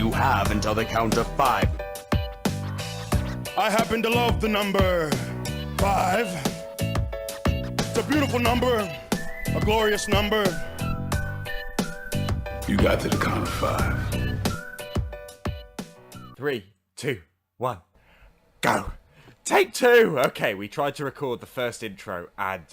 You have until the count of 5. I happen to love the number 5. It's a beautiful number, a glorious number. You got to the count of 5. 3, 2, 1, go. Take 2. Okay, we tried to record the first intro and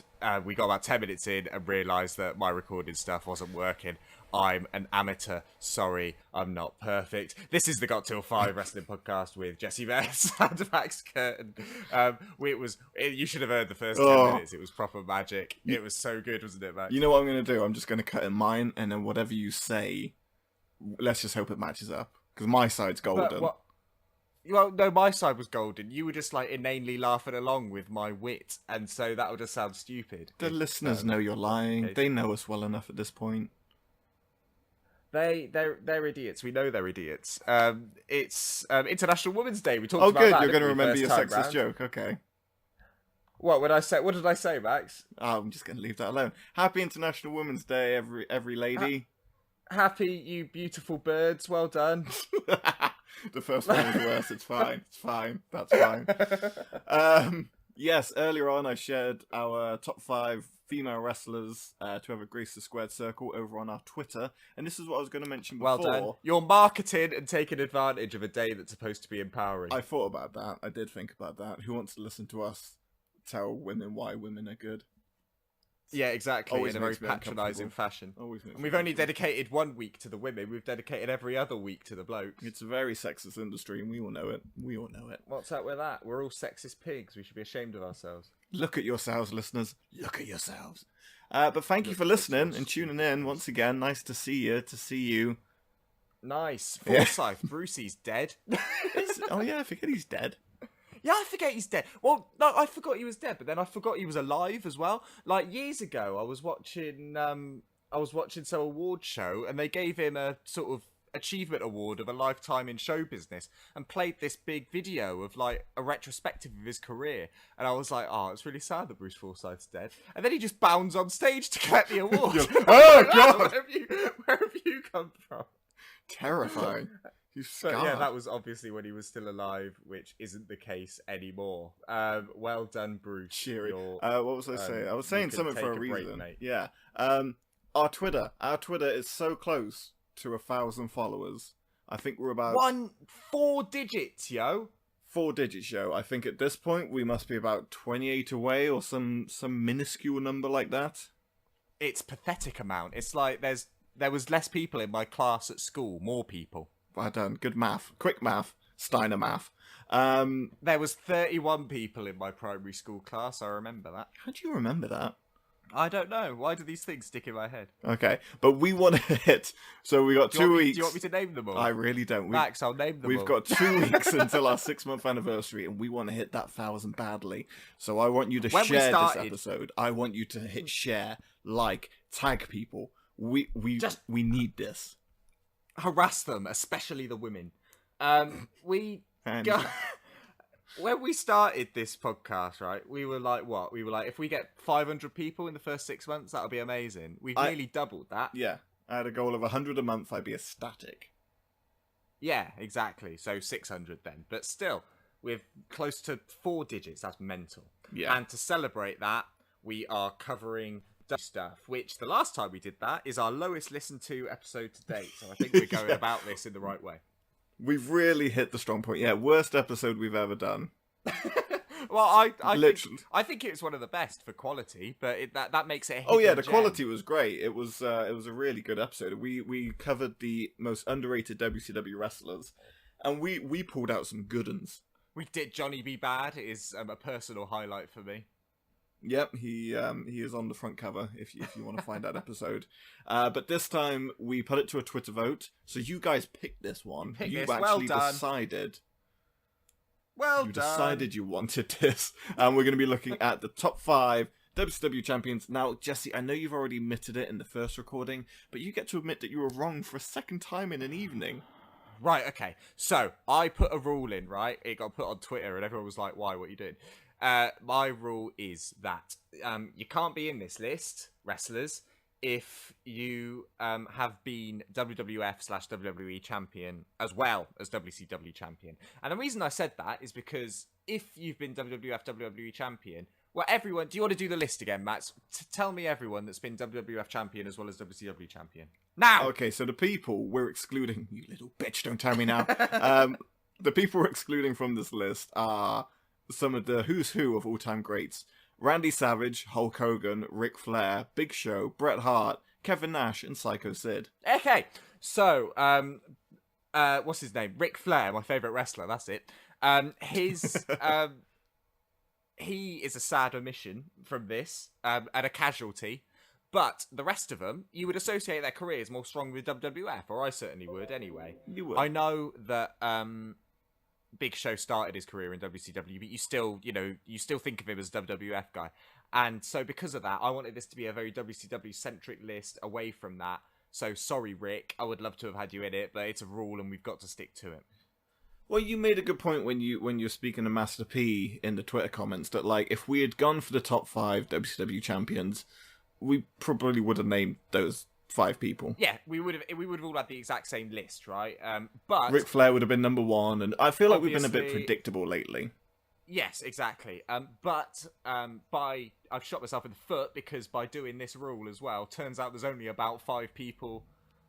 we got about 10 minutes in and realised that my recording stuff wasn't working. I'm an amateur. Sorry, I'm not perfect. This is the Got Till 5 wrestling podcast with Jesse Vess and Max Curtin. You should have heard the first 10 minutes. It was proper magic. It was so good, wasn't it, Max? You know what I'm going to do? I'm just going to cut in mine, and then whatever you say, let's just hope it matches up. Because my side's golden. Well, no, my side was golden. You were just like inanely laughing along with my wit, and so that would just sound stupid. The listeners know you're lying. Okay. They know us well enough at this point. They're idiots. We know they're idiots. It's International Women's Day. We talked Oh, about good. that. You're going to didn't we, remember your first time sexist round? joke. Okay. What did I say, Max? Oh, I'm just going to leave that alone. Happy International Women's Day, every lady. Happy, you beautiful birds. Well done. The first one was worse. It's fine. It's fine. That's fine. Yes, earlier on I shared our top 5 female wrestlers to have a Grace the Squared Circle over on our Twitter. And this is what I was going to mention before. Well done. You're marketing and taking advantage of a day that's supposed to be empowering. I thought about that. I did think about that. Who wants to listen to us tell women why women are good? Yeah, exactly. Always in a very makes me patronising uncomfortable. fashion. Always makes And me we've only uncomfortable. dedicated 1 week to the women. We've dedicated every other week to the blokes. It's a very sexist industry, and we all know it. We all know it. What's up with that? We're all sexist pigs. We should be ashamed of ourselves. Look at yourselves, listeners. Look at yourselves. But thank you for listening and tuning in once again. Nice to see you. To see you. Nice. Yeah. Forsyth, Brucey's dead. Oh yeah, I forget he's dead. Yeah, I forget he's dead. Well, no, I forgot he was dead, but then I forgot he was alive as well. Like years ago, I was watching some award show, and they gave him a sort of achievement award of a lifetime in show business, and played this big video of like a retrospective of his career. And I was like, oh, it's really sad that Bruce Forsyth's dead. And then he just bounds on stage to collect the award. Oh god, Where have you come from? terrifying. He's But scarred. yeah, that was obviously when he was still alive, which isn't the case anymore. Well done, Bruce. Cheery. You're, What was I saying? I was you saying can something for a take a break, reason. mate. Yeah. Our Twitter is so close to 1,000 followers. I think we're about 4 digits, yo. 4 digits, yo. I think at this point we must be about 28 away, or some minuscule number like that. It's pathetic amount. It's like there was less people in my class at school, more people. Well done. Good math. Quick math. Steiner math. There was 31 people in my primary school class. I remember that. How do you remember that? I don't know. Why do these things stick in my head? Okay, but we want to hit. So we got 2 weeks. Do you want me to name them all? I really don't. Max, I'll name them all. We've got 2 weeks until our 6-month anniversary, and we want to hit that 1,000 badly. So I want you to When we share this started- episode. I want you to hit share, like, tag people. We need this. Harass them, especially the women. We And go. When we started this podcast, right, we were like, what? We were like, if we get 500 people in the first 6 months, that'll be amazing. We've nearly doubled that. yeah, I had a goal of 100 a month. I'd be ecstatic. Yeah, exactly. So 600 then. But still, we're close to 4 digits. That's mental. Yeah. And to celebrate that, we are covering stuff, which the last time we did that is our lowest listened to episode to date. So I think we're going about this in the right way. We've really hit the strong point. Yeah, worst episode we've ever done. Well, Literally. I think it was one of the best for quality, but that makes it a Oh yeah, hidden the gem. quality was great. It was a really good episode. We covered the most underrated WCW wrestlers, and we pulled out some good uns. We did Johnny B. Bad is a personal highlight for me. Yep, he is on the front cover if you want to find that episode. But this time we put it to a Twitter vote, so you guys picked this one. Picked You this. actually Well done. decided. Well You done. decided you wanted this, and we're going to be looking at the top 5 WCW champions. Now, Jesse, I know you've already admitted it in the first recording, but you get to admit that you were wrong for a second time in an evening. Right, okay. So, I put a rule in, right? It got put on Twitter, and everyone was like, why, what are you doing? My rule is that you can't be in this list, wrestlers, if you have been WWF/WWE champion as well as WCW champion. And the reason I said that is because if you've been WWF/WWE champion, well, everyone, do you want to do the list again, Matt? Tell me everyone that's been WWF champion as well as WCW champion. Now! Okay, so the people we're excluding... You little bitch, don't tell me now. The people we're excluding from this list are some of the who's who of all-time greats. Randy Savage, Hulk Hogan, Ric Flair, Big Show, Bret Hart, Kevin Nash, and Psycho Sid. Okay, so, what's his name? Ric Flair, my favourite wrestler, that's it. He is a sad omission from this, and a casualty. But the rest of them, you would associate their careers more strongly with WWF, or I certainly would anyway. You would. I know that Big Show started his career in WCW, but you still think of him as a WWF guy. And so because of that, I wanted this to be a very WCW-centric list away from that. So sorry, Rick, I would love to have had you in it, but it's a rule and we've got to stick to it. Well, you made a good point when you're speaking to Master P in the Twitter comments that, like, if we had gone for the top 5 WCW champions, we probably would have named those 5 people. Yeah, we would have all had the exact same list, right? But Ric Flair would have been number 1, and I feel like we've been a bit predictable lately. Yes, exactly. But I've shot myself in the foot because by doing this rule as well, turns out there's only about 5 people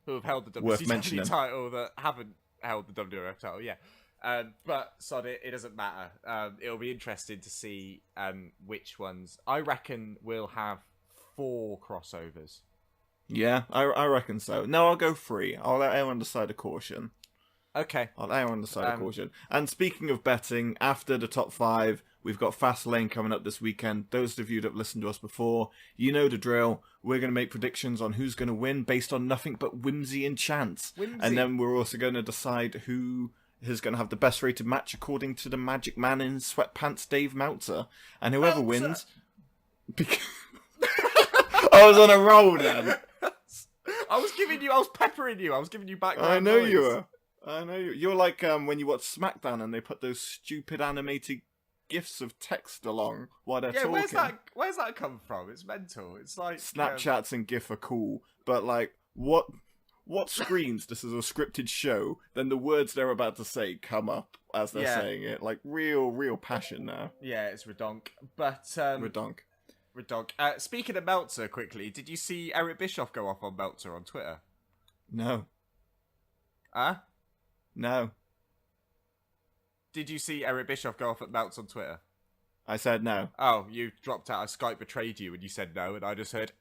who have held the WCW title that haven't held the WWF title. Yeah. But sod it doesn't matter. It'll be interesting to see which ones. I reckon we'll have 4 crossovers. Yeah, I reckon so. No, I'll go 3. I'll let everyone decide a caution. Okay. I'll let everyone decide a caution. And speaking of betting, after the top 5, we've got Fastlane coming up this weekend. Those of you that have listened to us before, you know the drill. We're going to make predictions on who's going to win based on nothing but whimsy and chance. And then we're also going to decide who is going to have the best rated match according to the Magic Man in Sweatpants, Dave Meltzer. And whoever wins... I was on a roll then. I was peppering you. I was giving you background I know noise. you were. I know you. You're like when you watch SmackDown and they put those stupid animated gifs of text along while they're talking. Where's that come from? It's mental. It's like Snapchats and GIF are cool, but like what screams this is a scripted show? Then the words they're about to say come up as they're saying it, like real passion now. Yeah, it's redonk. But redonk. Speaking of Meltzer, quickly, did you see Eric Bischoff go off on Meltzer on Twitter? No. Huh? No. Did you see Eric Bischoff go off at Meltzer on Twitter? I said no. Oh, you dropped out. Skype betrayed you and you said no, and I just heard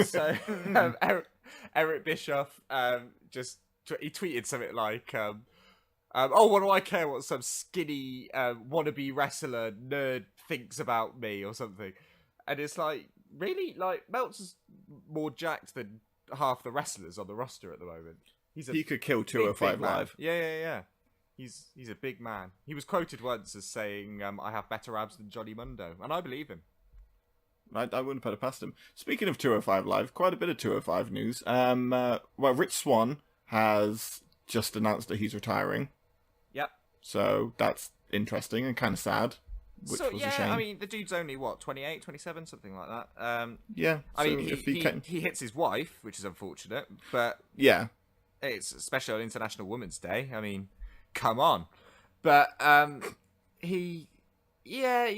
So Eric Bischoff he tweeted something like oh, what do I care what some skinny wannabe wrestler nerd thinks about me or something. And it's like, really? Like, Meltzer's more jacked than half the wrestlers on the roster at the moment. He could kill 205 Live. Yeah. He's a big man. He was quoted once as saying, I have better abs than Johnny Mundo. And I believe him. I wouldn't put it past him. Speaking of 205 Live, quite a bit of 205 news. Well, Rich Swann has just announced that he's retiring. Yep. So that's interesting and kind of sad. Which was a shame. I mean, the dude's only, 28, 27, something like that. Yeah. I mean, he hits his wife, which is unfortunate, but... Yeah. It's especially on International Women's Day. I mean, come on. But, he's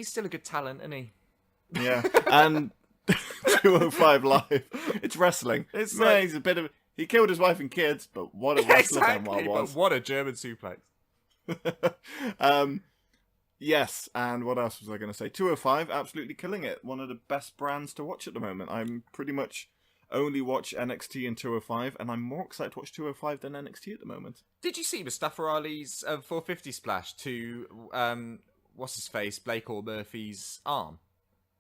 still a good talent, isn't he? Yeah. And 205 Live, it's wrestling. It's he's a bit of... He killed his wife and kids, but what a wrestler Benoit was. But what a German suplex. Yes, and what else was I going to say? 205, absolutely killing it. One of the best brands to watch at the moment. I'm pretty much only watch NXT and 205, and I'm more excited to watch 205 than NXT at the moment. Did you see Mustafa Ali's 450 splash to, what's-his-face, Blake or Murphy's arm?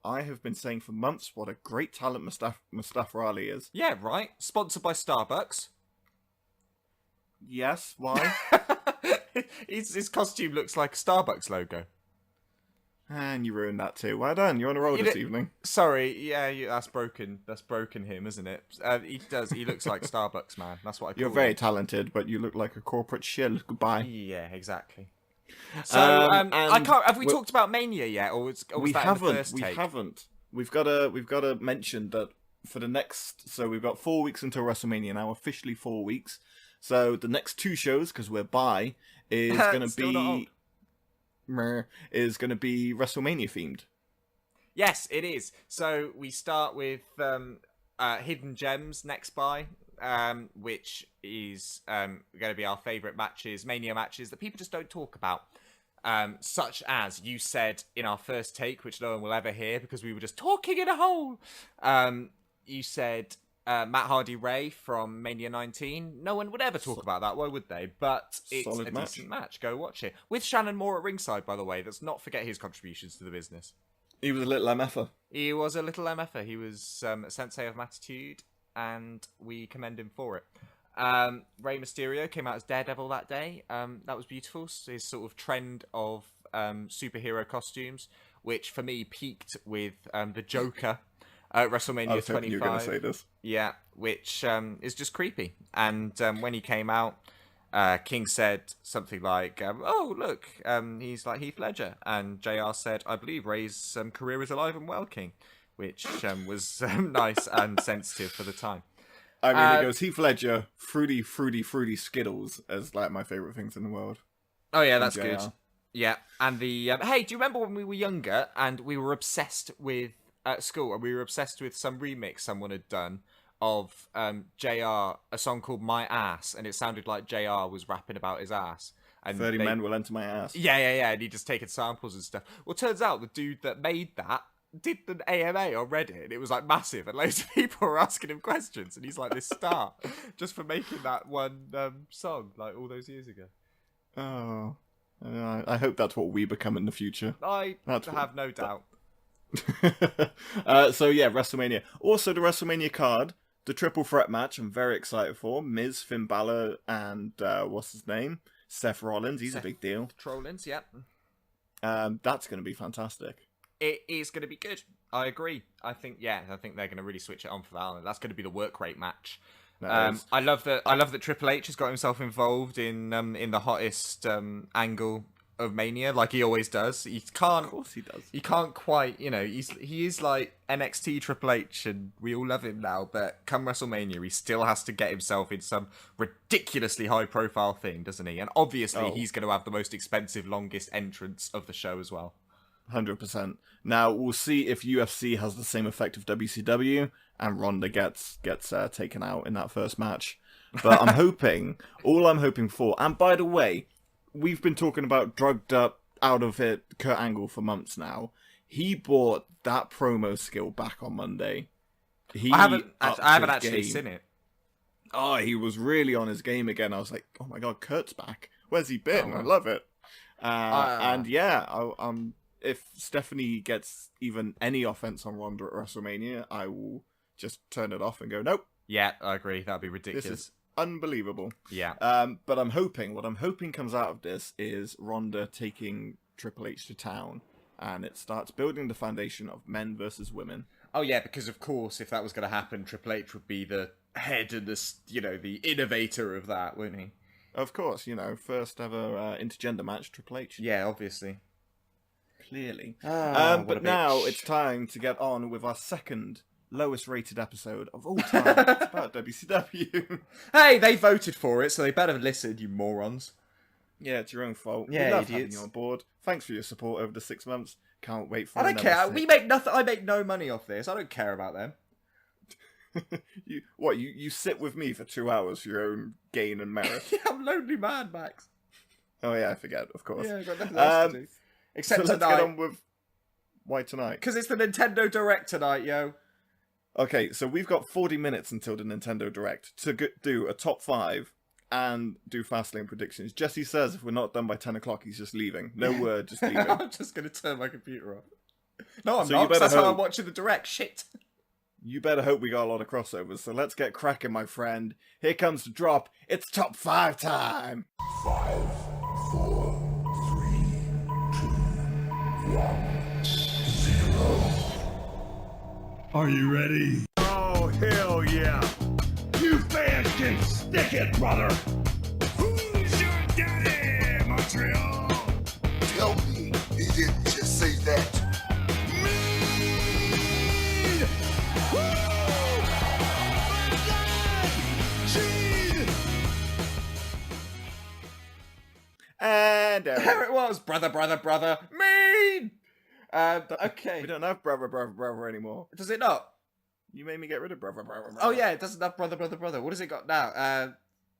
I have been saying for months what a great talent Mustafa Ali is. Yeah, right. Sponsored by Starbucks. Yes, why? His costume looks like a Starbucks logo. And you ruined that too. Well done. You're on a roll this evening. Sorry, yeah, that's broken. That's broken him, isn't it? He does. He looks like Starbucks man. That's what I call You're very talented, but you look like a corporate shill. Goodbye. Yeah, exactly. So I can't. Have we talked about Mania yet, or was that in the first take? We haven't. We've got to mention that for the next, so we've got 4 weeks until WrestleMania now, officially 4 weeks. So the next 2 shows, because we're by, is going to be WrestleMania themed. Yes, it is. So we start with Hidden Gems next by, which is going to be our favourite matches, Mania matches that people just don't talk about. Such as you said in our first take, which no one will ever hear because we were just talking in a hole. You said Matt Hardy Ray from Mania 19. No one would ever talk about that, why would they? But it's Solid a match. decent match. Go watch it. With Shannon Moore at ringside, by the way. Let's not forget his contributions to the business. He was a little MFer. He was a little MFer. He was a sensei of Matitude, and we commend him for it. Rey Mysterio came out as Daredevil that day. That was beautiful. His sort of trend of superhero costumes, which for me peaked with the Joker at WrestleMania 25. I was hoping you were going to say this. Yeah, which is just creepy. And when he came out, King said something like, "Oh, look, he's like Heath Ledger." And JR said, "I believe Ray's career is alive and well, King," which was nice and sensitive for the time. I mean, it goes Heath Ledger, fruity Skittles as like my favourite things in the world. Oh yeah, that's JR. good. Yeah, and the hey, do you remember when we were younger and we were obsessed with at school, and we were obsessed with some remix someone had done of JR, a song called My Ass, and it sounded like JR was rapping about his ass. And 30 men will enter my ass. Yeah, and he just taken samples and stuff. Well, turns out the dude that made that did an AMA on Reddit, and it was like massive, and loads of people were asking him questions, and he's like this star just for making that one song like all those years ago. Oh, I hope that's what we become in the future. I have no doubt. So yeah, WrestleMania. Also the WrestleMania card, the triple threat match I'm very excited for. Miz, Finn Balor, and what's his name? Seth Rollins. He's a big deal. Rollins, yeah. That's going to be fantastic. It is going to be good. I agree. I think they're going to really switch it on for that. That's going to be the work rate match. I love that Triple H has got himself involved in the hottest angle of Mania, like he always does. He can't. Of course he does. He can't quite. He is like NXT Triple H, and we all love him now. But come WrestleMania, he still has to get himself in some ridiculously high-profile thing, doesn't he? And obviously, he's going to have the most expensive, longest entrance of the show as well. 100%. Now we'll see if UFC has the same effect of WCW, and Ronda gets taken out in that first match. But I'm hoping, all I'm hoping for, and by the way, we've been talking about drugged up, out of it Kurt Angle for months now. He brought that promo skill back on Monday. I haven't actually seen it. Oh, he was really on his game again. I was like, oh my god, Kurt's back. Where's he been? I love it. And yeah, if Stephanie gets even any offense on Ronda at WrestleMania, I will just turn it off and go, nope. Yeah, I agree. That'd be ridiculous. This is unbelievable. Yeah. But what I'm hoping comes out of this is Ronda taking Triple H to town, and it starts building the foundation of men versus women. Oh yeah, because of course, if that was going to happen, Triple H would be the head and the innovator of that, wouldn't he? Of course, first ever intergender match, Triple H. Yeah, obviously. Clearly. But now it's time to get on with our second lowest rated episode of all time. It's about WCW. Hey, they voted for it, so they better listen, you morons. Yeah, it's your own fault. Yeah, we love idiots. having you on board. Thanks for your support over the 6 months. Can't wait for I don't another care. 6. We make nothing. I make no money off this. I don't care about them. You sit with me for 2 hours for your own gain and merit? Yeah, I'm lonely man, Max. Oh yeah, I forget, of course. Yeah, I've got nothing else to do. Except so let's tonight. get on with why tonight? Because it's the Nintendo Direct tonight, yo. Okay, so we've got 40 minutes until the Nintendo Direct to do a top 5 and do Fastlane predictions. Jesse says if we're not done by 10 o'clock, he's just leaving. No word, just leaving. I'm just going to turn my computer off. No, I'm So not, you 'cause better that's how hope- I'm watching the Direct. Shit. You better hope we got a lot of crossovers, so let's get cracking, my friend. Here comes the drop. It's top 5 time! 5, 4, 3, 2, 1, 0. Are you ready? Oh, hell yeah. You fans can stick it, brother! Who's your daddy, Montreal? Tell me he didn't just say that. Woo! dare There you. it was, brother, mean. Okay. We don't have brother anymore. Does it not? You made me get rid of brother. Oh yeah, it doesn't have brother. What has it got now?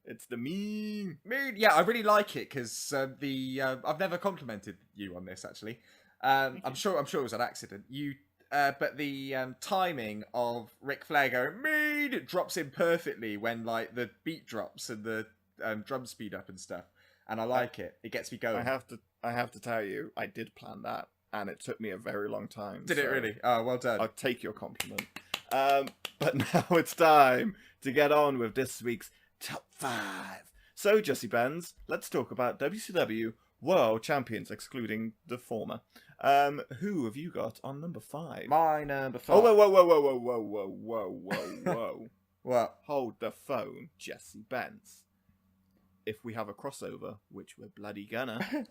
It's the mean. Moon. Yeah, I really like it because I've never complimented you on this actually. I'm sure it was an accident. But the timing of Ric Flair going mean, it drops in perfectly when like the beat drops and the drum speed up and stuff, and I like it. It gets me going. I have to tell you, I did plan that, and it took me a very long time. Did it really? Oh, well done. I'll take your compliment. But now it's time to get on with this week's Top 5. So, Jesse Benz, let's talk about WCW World Champions, excluding the former. Who have you got on number 5? My number 5. Oh, whoa. What? Hold the phone, Jesse Benz. If we have a crossover, which we're bloody gonna.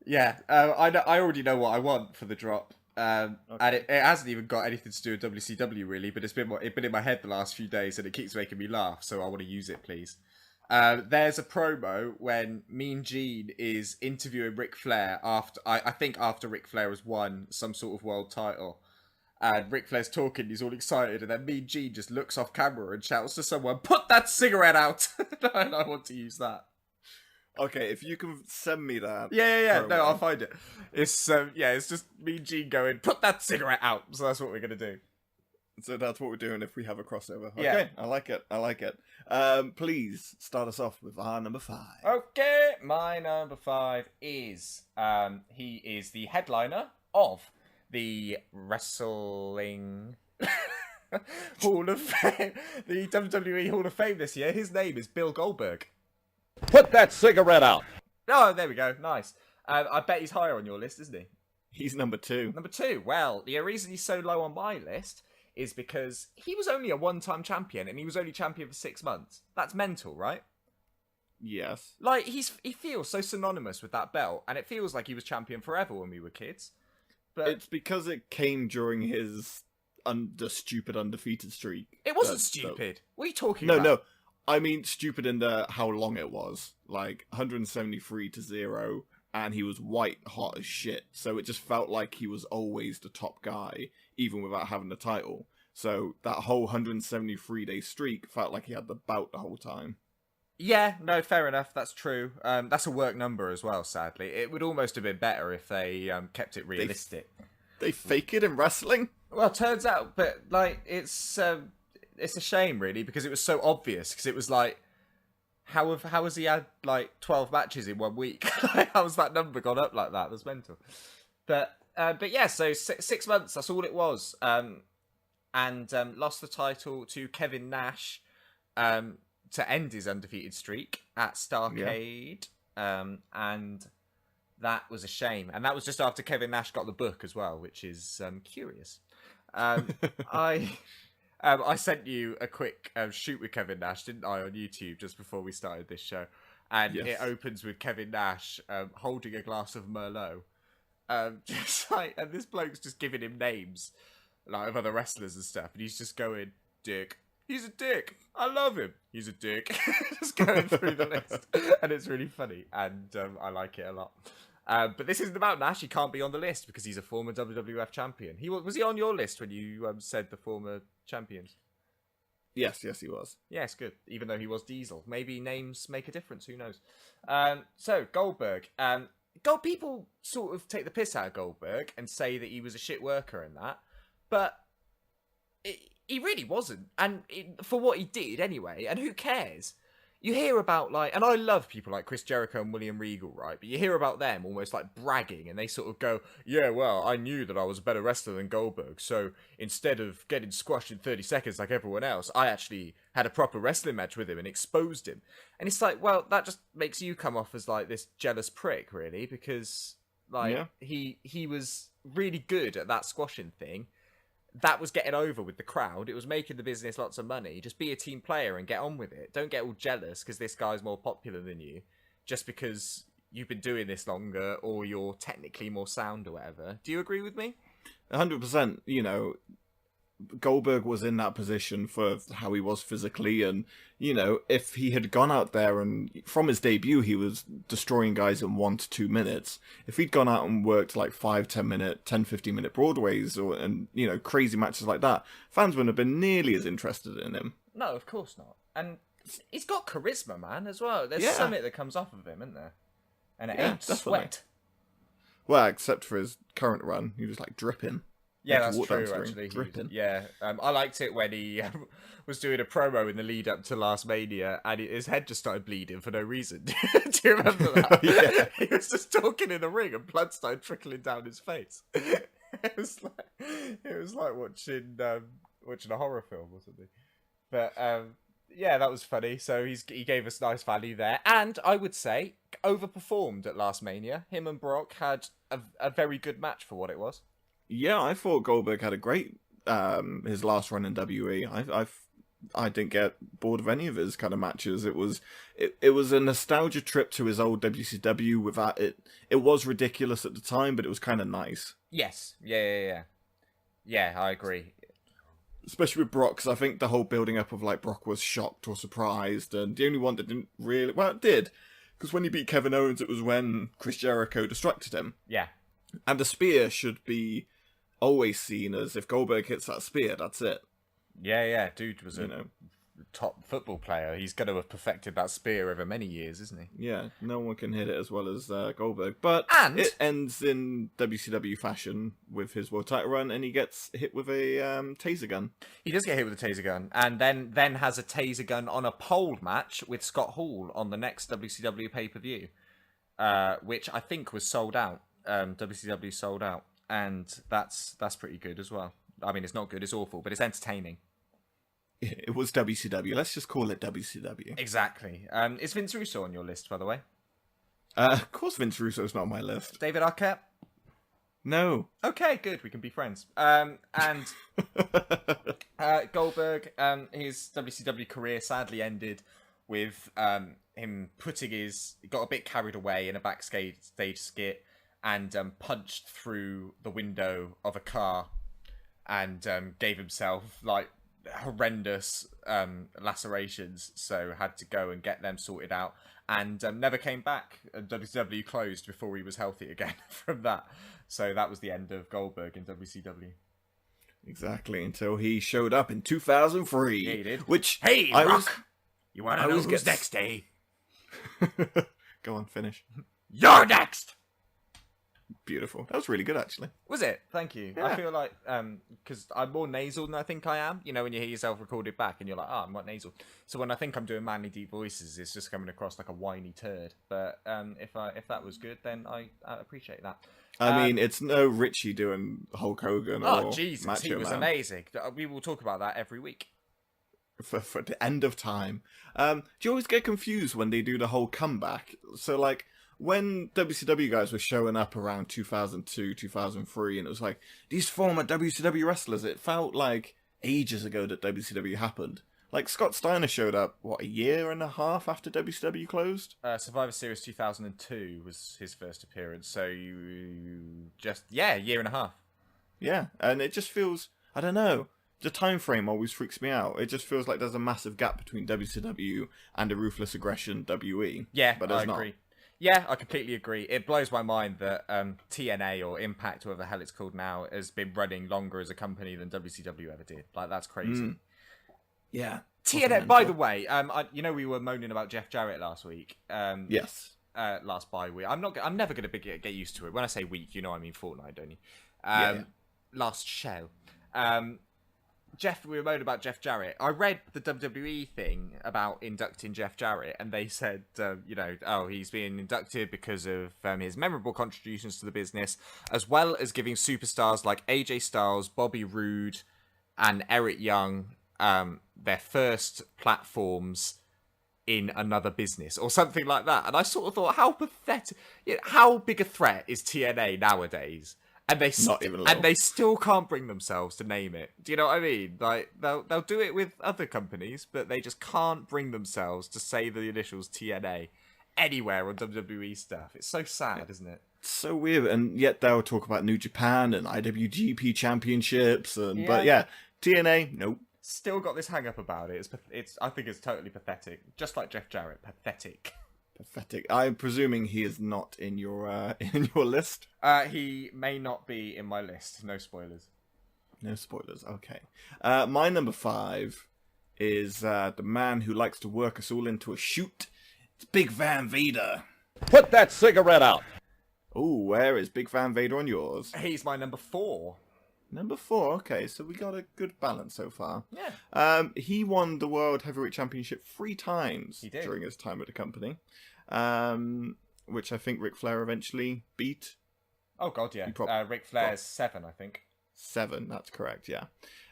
Yeah, I already know what I want for the drop. And it hasn't even got anything to do with WCW really, but it's been in my head the last few days and it keeps making me laugh, so I want to use it, please. There's a promo when Mean Gene is interviewing Ric Flair after I think after Ric Flair has won some sort of world title, and Ric Flair's talking, he's all excited, and then Mean Gene just looks off camera and shouts to someone, "Put that cigarette out!" And I want to use that. Okay, if you can send me that. Yeah. promo. No, I'll find it. It's it's just Mean Gene going, "Put that cigarette out." So that's what we're gonna do. So that's what we're doing if we have a crossover. Okay, Yeah. I like it. Please start us off with our number 5. Okay, my number 5 is he is the headliner of the Wrestling Hall of Fame, the WWE Hall of Fame this year. His name is Bill Goldberg. Put that cigarette out. Oh, there we go. Nice. I bet he's higher on your list, isn't he? He's number 2. Number 2. Well, the reason he's so low on my list is because he was only a one-time champion, and he was only champion for 6 months. That's mental, right? Yes. Like, he feels so synonymous with that belt, and it feels like he was champion forever when we were kids. But It's because it came during his stupid undefeated streak. it wasn't That- stupid. What are you talking No, about? no. I mean stupid in the how long it was. Like 173 to 0, and he was white hot as shit. So it just felt like he was always the top guy, even without having the title. So that whole 173-day streak felt like he had the bout the whole time. Yeah, no, fair enough. That's true. That's a work number as well, sadly. It would almost have been better if they kept it realistic. They fake it in wrestling? Well, turns out, but, like, it's a shame, really, because it was so obvious, because it was like, how has he had, like, 12 matches in 1 week? How has that number gone up like that? That's mental. But yeah, so 6 months, that's all it was. And lost the title to Kevin Nash to end his undefeated streak at Starrcade. And that was a shame. And that was just after Kevin Nash got the book as well, which is curious. I sent you a quick shoot with Kevin Nash, didn't I, on YouTube just before we started this show? And Yes. it opens with Kevin Nash holding a glass of Merlot. Just like, and this bloke's just giving him names like of other wrestlers and stuff, and he's just going, "Dick. He's a dick. I love him. He's a dick." Just going through the list, and it's really funny, and I like it a lot. But this isn't about Nash. He can't be on the list because he's a former WWF champion. Was he on your list when you said the former champions? Yes, he was. Yes, good. Even though he was Diesel, maybe names make a difference. Who knows? So Goldberg. People sort of take the piss out of Goldberg and say that he was a shit worker and that, but he really wasn't. And for what he did anyway, and who cares? You hear about, like, and I love people like Chris Jericho and William Regal, right? But you hear about them almost like bragging, and they sort of go, "Yeah, well, I knew that I was a better wrestler than Goldberg, so instead of getting squashed in 30 seconds like everyone else, I actually had a proper wrestling match with him and exposed him." And it's like, well, that just makes you come off as like this jealous prick, really, because like he was really good at that squashing thing. That was getting over with the crowd. It was making the business lots of money. Just be a team player and get on with it. Don't get all jealous because this guy's more popular than you, just because you've been doing this longer or you're technically more sound or whatever. Do you agree with me? 100%. You know, Goldberg was in that position for how he was physically, and if he had gone out there and from his debut he was destroying guys in 1 to 2 minutes. If he'd gone out and worked like 5-10 minute 10-15 minute Broadways and crazy matches like that, fans wouldn't have been nearly as interested in him. No, of course not. And he's got charisma, man, as well. There's Yeah. something that comes off of him, isn't there? And it Yeah, ain't definitely. sweat. Well, except for his current run, he was like dripping. Yeah, Like, that's walk down true, the ring, actually. dripping. I liked it when he was doing a promo in the lead up to Last Mania, and his head just started bleeding for no reason. Do you remember that? Yeah. He was just talking in the ring, and blood started trickling down his face. It was like watching a horror film or something. But yeah, that was funny. So he gave us nice value there, and I would say overperformed at Last Mania. Him and Brock had a very good match for what it was. Yeah, I thought Goldberg had a great his last run in WE. I didn't get bored of any of his kind of matches. It was a nostalgia trip to his old WCW. Without it was ridiculous at the time, but it was kind of nice. Yes, yeah. I agree. Especially with Brock, because I think the whole building up of like Brock was shocked or surprised, and the only one that didn't really, well, it did, because when he beat Kevin Owens, it was when Chris Jericho distracted him. Yeah, And the spear should be always seen as if Goldberg hits that spear, that's it. yeah. Dude was a You know. top football player. He's going to have perfected that spear over many years, isn't he? Yeah, no one can hit it as well as Goldberg. But And- it ends in WCW fashion with his world title run, and he gets hit with a taser gun. He does get hit with a taser gun, and then has a taser gun on a pole match with Scott Hall on the next WCW pay-per-view, which I think was sold out. WCW sold out, and that's pretty good as well. I mean, it's not good, it's awful, but it's entertaining. It was WCW. Let's just call it WCW. Exactly. Is Vince Russo on your list, by the way? Of course Vince Russo's not on my list. David Arquette? No. Okay, good. We can be friends. And Goldberg, his WCW career sadly ended with him got a bit carried away in a backstage skit and punched through the window of a car and gave himself like horrendous lacerations, so had to go and get them sorted out and never came back. WCW closed before he was healthy again from that. So that was the end of Goldberg in WCW. Exactly, until he showed up in 2003. Yeah, he did. Which Hey, I Rock! You want I to know was who's get- next, eh? Go on, finish. You're next! Beautiful. That was really good, actually. Was it? Thank you. Yeah. I feel like, because I'm more nasal than I think I am. You know, when you hear yourself recorded back and you're like, I'm not nasal. So when I think I'm doing manly deep voices, it's just coming across like a whiny turd. But if that was good, then I appreciate that. I mean, it's no Richie doing Hulk Hogan Oh, or Jesus, Macho he was Man amazing. We will talk about that every week. for the end of time. Do you always get confused when they do the whole comeback? So, like, when WCW guys were showing up around 2002, 2003, and it was like, these former WCW wrestlers, it felt like ages ago that WCW happened. Like, Scott Steiner showed up, what, a year and a half after WCW closed? Survivor Series 2002 was his first appearance. So a year and a half. Yeah, and it just feels, I don't know, the time frame always freaks me out. It just feels like there's a massive gap between WCW and a Ruthless Aggression WE. Yeah, but I there's agree. Yeah, I completely agree. It blows my mind that TNA or Impact, whatever the hell it's called now, has been running longer as a company than WCW ever did. Like, that's crazy. Yeah. TNA, by the way, we were moaning about Jeff Jarrett last week. Yes. Last bye week. I'm never going to get used to it. When I say week, you know I mean fortnight, don't you? Yeah. Last show. We were moaning about Jeff Jarrett. I read the WWE thing about inducting Jeff Jarrett, and they said, he's being inducted because of his memorable contributions to the business, as well as giving superstars like AJ Styles, Bobby Roode, and Eric Young their first platforms in another business, or something like that. And I sort of thought, how pathetic! How big a threat is TNA nowadays? And they Not even a little. and they still can't bring themselves to name it. Do you know what I mean? Like they'll do it with other companies, but they just can't bring themselves to say the initials TNA anywhere on WWE stuff. It's so sad, isn't it? It's so weird, and yet they'll talk about New Japan and IWGP championships, but yeah, TNA, nope. Still got this hang up about it. I think it's totally pathetic. Just like Jeff Jarrett, pathetic. Pathetic. I'm presuming he is not in your list. He may not be in my list. No spoilers. No spoilers. Okay. My number 5 is the man who likes to work us all into a shoot. It's Big Van Vader. Put that cigarette out. Oh, where is Big Van Vader on yours? He's my number 4. Number 4. Okay, so we got a good balance so far. Yeah. He won the World Heavyweight Championship 3 times He did. during his time at the company, which I think Ric Flair eventually beat. Oh god, yeah. Ric Flair's 7, I think. 7, that's correct, yeah.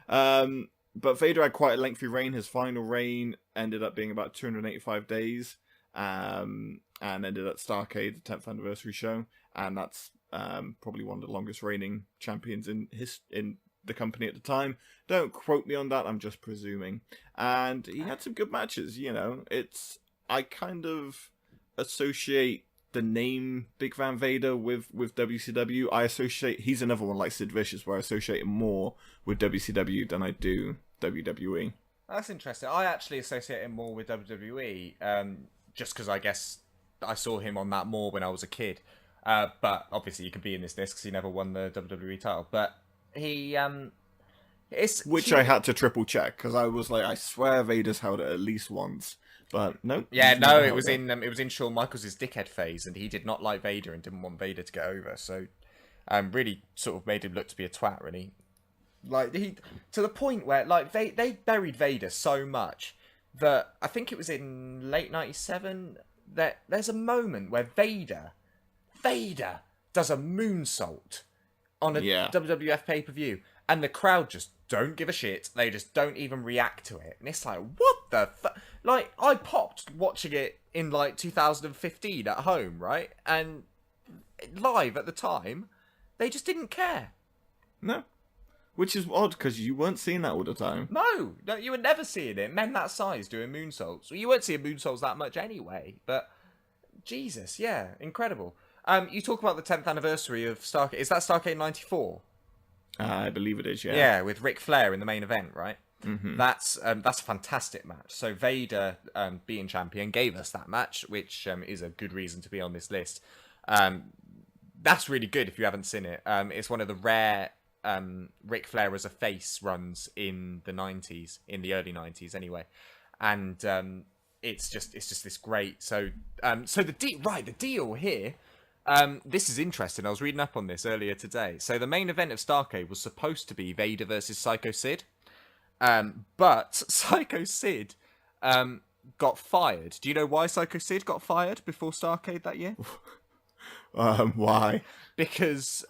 But Vader had quite a lengthy reign. His final reign ended up being about 285 days, and ended at Starrcade, the 10th anniversary show, and that's probably one of the longest reigning champions in the company at the time. Don't quote me on that, I'm just presuming. And he had some good matches, you know. I kind of associate the name Big Van Vader with WCW. He's another one like Sid Vicious, where I associate him more with WCW than I do WWE. That's interesting. I actually associate him more with WWE, just because I guess I saw him on that more when I was a kid. But obviously, you could be in this list because he never won the WWE title. But he, I had to triple check because I was like, I swear Vader's held it at least once. But nope. Yeah, no, it was in Shawn Michaels' dickhead phase, and he did not like Vader and didn't want Vader to get over. So, really sort of made him look to be a twat, really. Like to the point where like they buried Vader so much that I think it was in late '97 that there's a moment where Vader does a moonsault on a WWF pay-per-view, and the crowd just don't give a shit. They just don't even react to it. And it's like, what the fuck? Like, I popped watching it in, like, 2015 at home, right? And live at the time, they just didn't care. No. Which is odd, because you weren't seeing that all the time. No, you were never seeing it. Men that size doing moonsaults. Well, you weren't seeing moonsaults that much anyway, but Jesus, yeah, incredible. You talk about the 10th anniversary of Starrcade. Is that Starrcade 94? I believe it is, yeah. Yeah, with Ric Flair in the main event, right? Mm-hmm. That's a fantastic match. So Vader, being champion, gave us that match, which is a good reason to be on this list. That's really good if you haven't seen it. It's one of the rare Ric Flair as a face runs in the 90s, in the early 90s anyway. And it's just this great. So the deal here. This is interesting. I was reading up on this earlier today. So the main event of Starrcade was supposed to be Vader versus Psycho Sid, but Psycho Sid got fired. Do you know why Psycho Sid got fired before Starrcade that year? Why? Because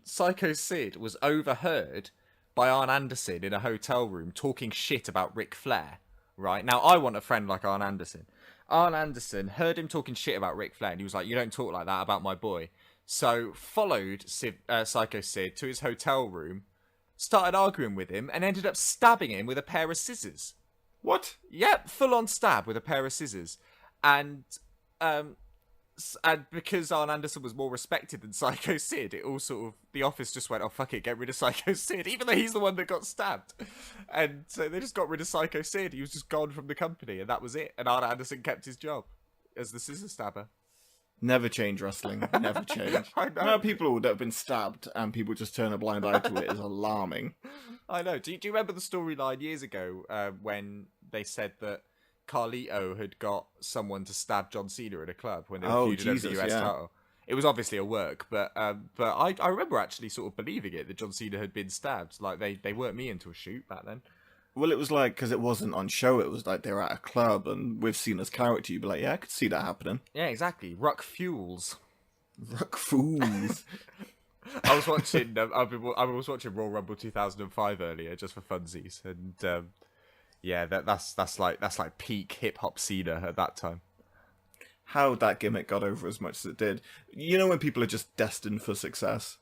Psycho Sid was overheard by Arn Anderson in a hotel room talking shit about Ric Flair. Right now, I want a friend like Arn Anderson. Arn Anderson heard him talking shit about Ric Flair, and he was like, you don't talk like that about my boy. So followed Psycho Sid to his hotel room, started arguing with him, and ended up stabbing him with a pair of scissors. What? Yep, full-on stab with a pair of scissors. And because Arn Anderson was more respected than Psycho Sid, it all sort of, the office just went, oh fuck it, get rid of Psycho Sid, even though he's the one that got stabbed. And so they just got rid of Psycho Sid. He was just gone from the company, and that was it. And Arn Anderson kept his job as the scissor stabber. Never change wrestling. Never change. I know. Now people that have been stabbed and people just turn a blind eye to it is alarming. I know. Do you remember the storyline years ago when they said that Carlito had got someone to stab John Cena in a club when they were feuding over the US title? It was obviously a work, but I remember actually sort of believing it, that John Cena had been stabbed. Like, they worked me into a shoot back then. Well, it was like, because it wasn't on show, it was like they were at a club, and with Cena's character, you'd be like, yeah, I could see that happening. Yeah, exactly. Ruck Fuels. Ruck Fools. I was watching I was watching Royal Rumble 2005 earlier, just for funsies, and yeah, that's like peak hip hop Cena at that time. How that gimmick got over as much as it did. You know when people are just destined for success?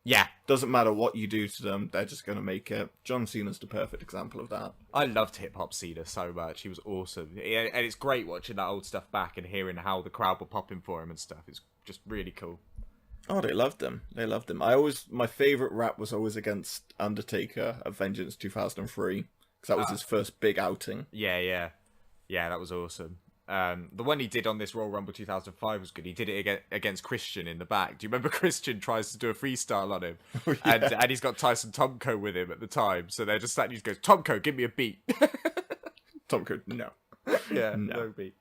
Yeah. Doesn't matter what you do to them, they're just going to make it. John Cena's the perfect example of that. I loved hip hop Cena so much. He was awesome. And it's great watching that old stuff back and hearing how the crowd were popping for him and stuff. It's just really cool. Oh, they loved him. They loved him. My favorite rap was always against Undertaker at Vengeance 2003 because that was his first big outing. Yeah, that was awesome. The one he did on this Royal Rumble 2005 was good. He did it against Christian in the back. Do you remember Christian tries to do a freestyle on him? Oh, yeah. And he's got Tyson Tomko with him at the time. So they're just standing, he goes, Tomko, give me a beat. Tomko, no. Yeah, no beat.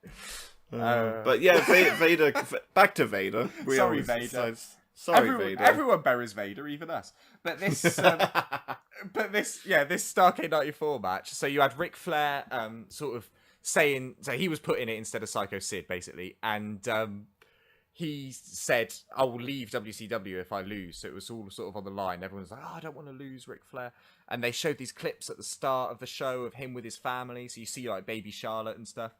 But yeah, Vader, back to Vader. Sorry, Vader. Vader. Everyone buries Vader, even us. But this, this Starrcade 94 match. So you had Ric Flair, sort of saying, so he was put in it instead of Psycho Sid, basically, and he said, "I will leave WCW if I lose." So it was all sort of on the line. Everyone's like, "Oh, I don't want to lose Ric Flair," and they showed these clips at the start of the show of him with his family. So you see like baby Charlotte and stuff,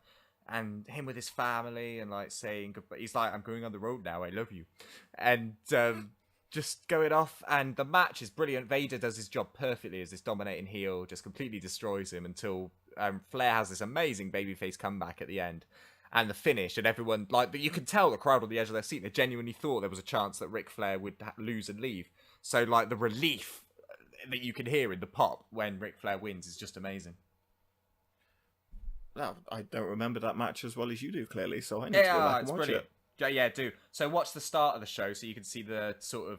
and him with his family, and like saying goodbye. He's like, "I'm going on the road now. I love you," and just going off. And the match is brilliant. Vader does his job perfectly as this dominating heel, just completely destroys him until Flair has this amazing babyface comeback at the end. And the finish, and everyone, like, you can tell the crowd on the edge of their seat, they genuinely thought there was a chance that Ric Flair would lose and leave. So, like, the relief that you can hear in the pop when Ric Flair wins is just amazing. No, I don't remember that match as well as you do, clearly, so I need to go back and watch it. Yeah, do. So watch the start of the show so you can see the sort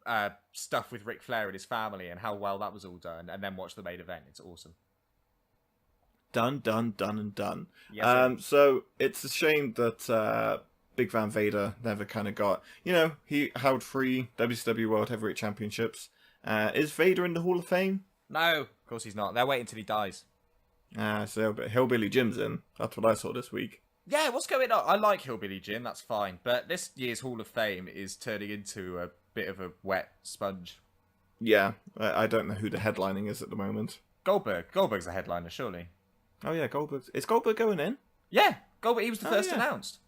of stuff with Ric Flair and his family and how well that was all done, and then watch the main event. It's awesome. Done, and done. Yes, so it's a shame that Big Van Vader never kind of got, he held 3 WCW World Heavyweight Championships. Is Vader in the Hall of Fame? No, of course he's not. They're waiting until he dies. So Hillbilly Jim's in. That's what I saw this week. Yeah, what's going on? I like Hillbilly Jim, that's fine. But this year's Hall of Fame is turning into a bit of a wet sponge. Yeah, I don't know who the headlining is at the moment. Goldberg. Goldberg's the headliner, surely. Oh yeah, Goldberg. Is Goldberg going in? Yeah, Goldberg. He was the first announced.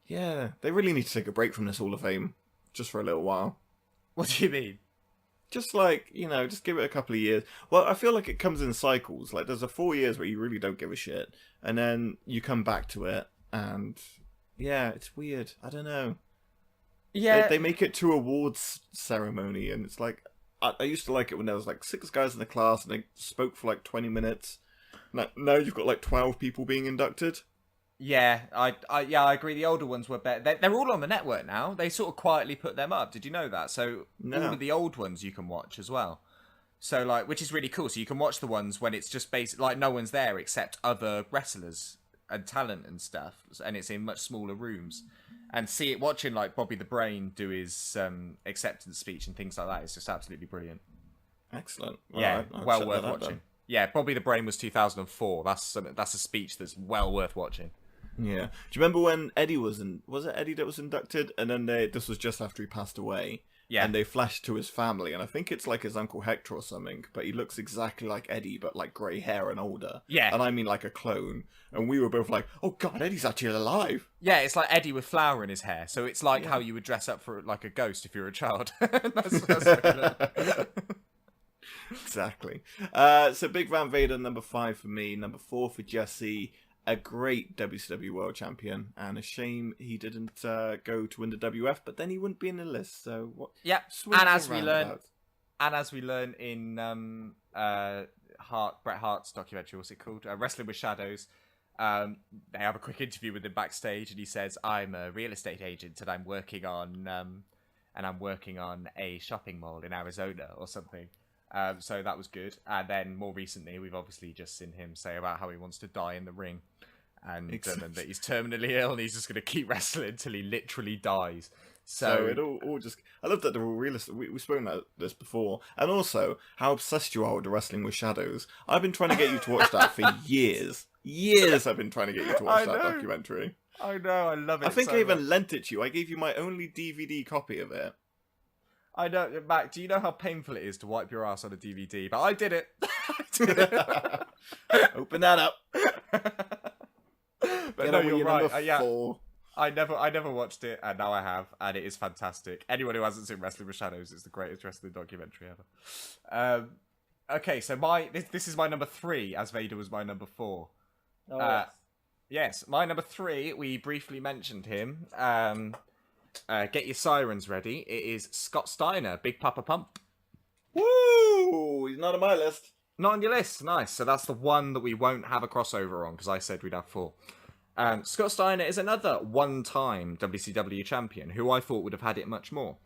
Yeah, they really need to take a break from this Hall of Fame just for a little while. What do you mean? Just like, just give it a couple of years. Well, I feel like it comes in cycles. Like, there's a 4 years where you really don't give a shit, and then you come back to it, and yeah, it's weird. I don't know. Yeah, they make it to awards ceremony, and it's like I used to like it when there was like 6 guys in the class and they spoke for like 20 minutes. Now you've got like 12 people being inducted. Yeah, I agree. The older ones were better. They're all on the network now. They sort of quietly put them up. Did you know that? So all of the old ones you can watch as well. So like, which is really cool. So you can watch the ones when it's just like no one's there except other wrestlers and talent and stuff, and it's in much smaller rooms. And watching like Bobby the Brain do his acceptance speech and things like that is just absolutely brilliant. Excellent. Yeah, well worth watching. Yeah, Bobby the Brain was 2004. That's a speech that's well worth watching. Yeah. Do you remember when Eddie was it Eddie that was inducted? And then this was just after he passed away. Yeah. And they flashed to his family, and I think it's like his Uncle Hector or something, but he looks exactly like Eddie, but like grey hair and older. Yeah. And I mean like a clone. And we were both like, oh god, Eddie's actually alive. Yeah, it's like Eddie with flour in his hair. So it's like how you would dress up for like a ghost if you're a child. that's Exactly. So Big Van Vader, number 5 for me. Number 4 for Jesse. A great WCW World Champion, and a shame he didn't go to win the WF, but then he wouldn't be in the list. So what? Yeah, and as we learn in Bret Hart's documentary, what's it called? Wrestling with Shadows. They have a quick interview with him backstage, and he says, "I'm a real estate agent, and I'm working on a shopping mall in Arizona or something." So that was good. And then more recently, we've obviously just seen him say about how he wants to die in the ring, and that he's terminally ill and he's just going to keep wrestling until he literally dies. So it all just... I love that they're all realistic. We've spoken about this before. And also, how obsessed you are with the Wrestling with Shadows. I've been trying to get you to watch that for years. Years I've been trying to get you to watch that documentary. I know, I love it. I think I even lent it to you. I gave you my only DVD copy of it. I know, Mac, do you know how painful it is to wipe your ass on a DVD? But I did it. Open that up. But no, you're right. I never watched it, and now I have, and it is fantastic. Anyone who hasn't seen Wrestling with Shadows is the greatest wrestling documentary ever. Okay, so this is my number 3, as Vader was my number 4. Oh, yes, my number 3, we briefly mentioned him. get your sirens ready. It is Scott Steiner, Big Papa Pump. Woo! He's not on my list. Not on your list, nice. So that's the one that we won't have a crossover on, because I said we'd have 4. Scott Steiner is another one-time WCW champion, who I thought would have had it much more.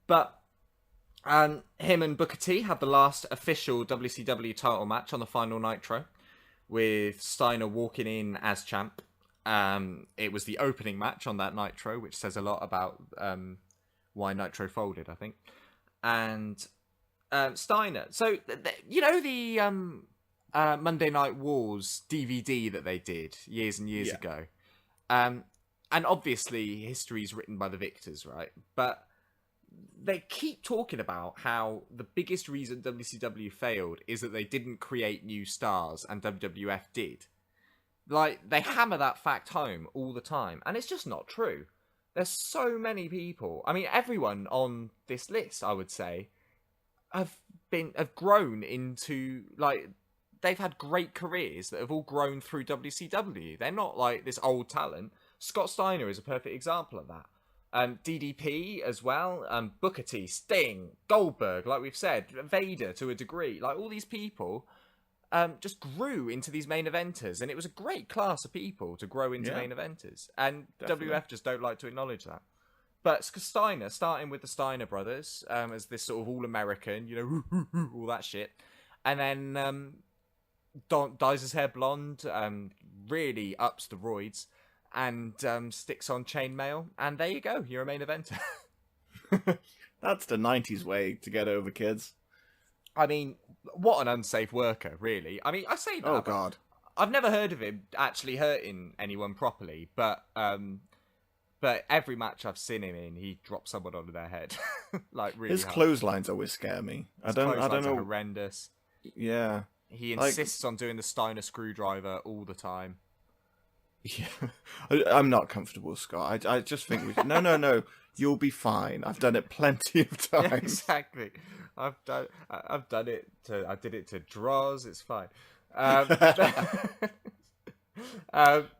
But him and Booker T had the last official WCW title match on the final Nitro, with Steiner walking in as champ. It was the opening match on that Nitro, which says a lot about why Nitro folded, I think. And Steiner. So, the Monday Night Wars DVD that they did years and years ago. And obviously, history's written by the victors, right? But they keep talking about how the biggest reason WCW failed is that they didn't create new stars, and WWF did. Like, they hammer that fact home all the time, and it's just not true. There's so many people. I mean, everyone on this list, I would say, have grown into, like, they've had great careers that have all grown through WCW. They're not like this old talent. Scott Steiner is a perfect example of that. DDP as well, Booker T, Sting, Goldberg, like we've said, Vader to a degree. Like, all these people just grew into these main eventers, and it was a great class of people to grow into main eventers. And Definitely. WF just don't like to acknowledge that. But Steiner, starting with the Steiner brothers, as this sort of all-American, all that shit. And then dyes his hair blonde, really ups the roids, and sticks on chainmail. And there you go, you're a main eventer. That's the 90s way to get over kids. I mean, what an unsafe worker, really. I mean, I say that. Oh, God. I've never heard of him actually hurting anyone properly, but every match I've seen him in, he drops someone on their head, like really. His hard. clotheslines always scare me. I don't know. Are horrendous. Yeah. He insists on doing the Steiner screwdriver all the time. Yeah. I'm not comfortable, Scott. I just think no. You'll be fine. I've done it plenty of times. Yeah, exactly. I did it to Droz. It's fine. But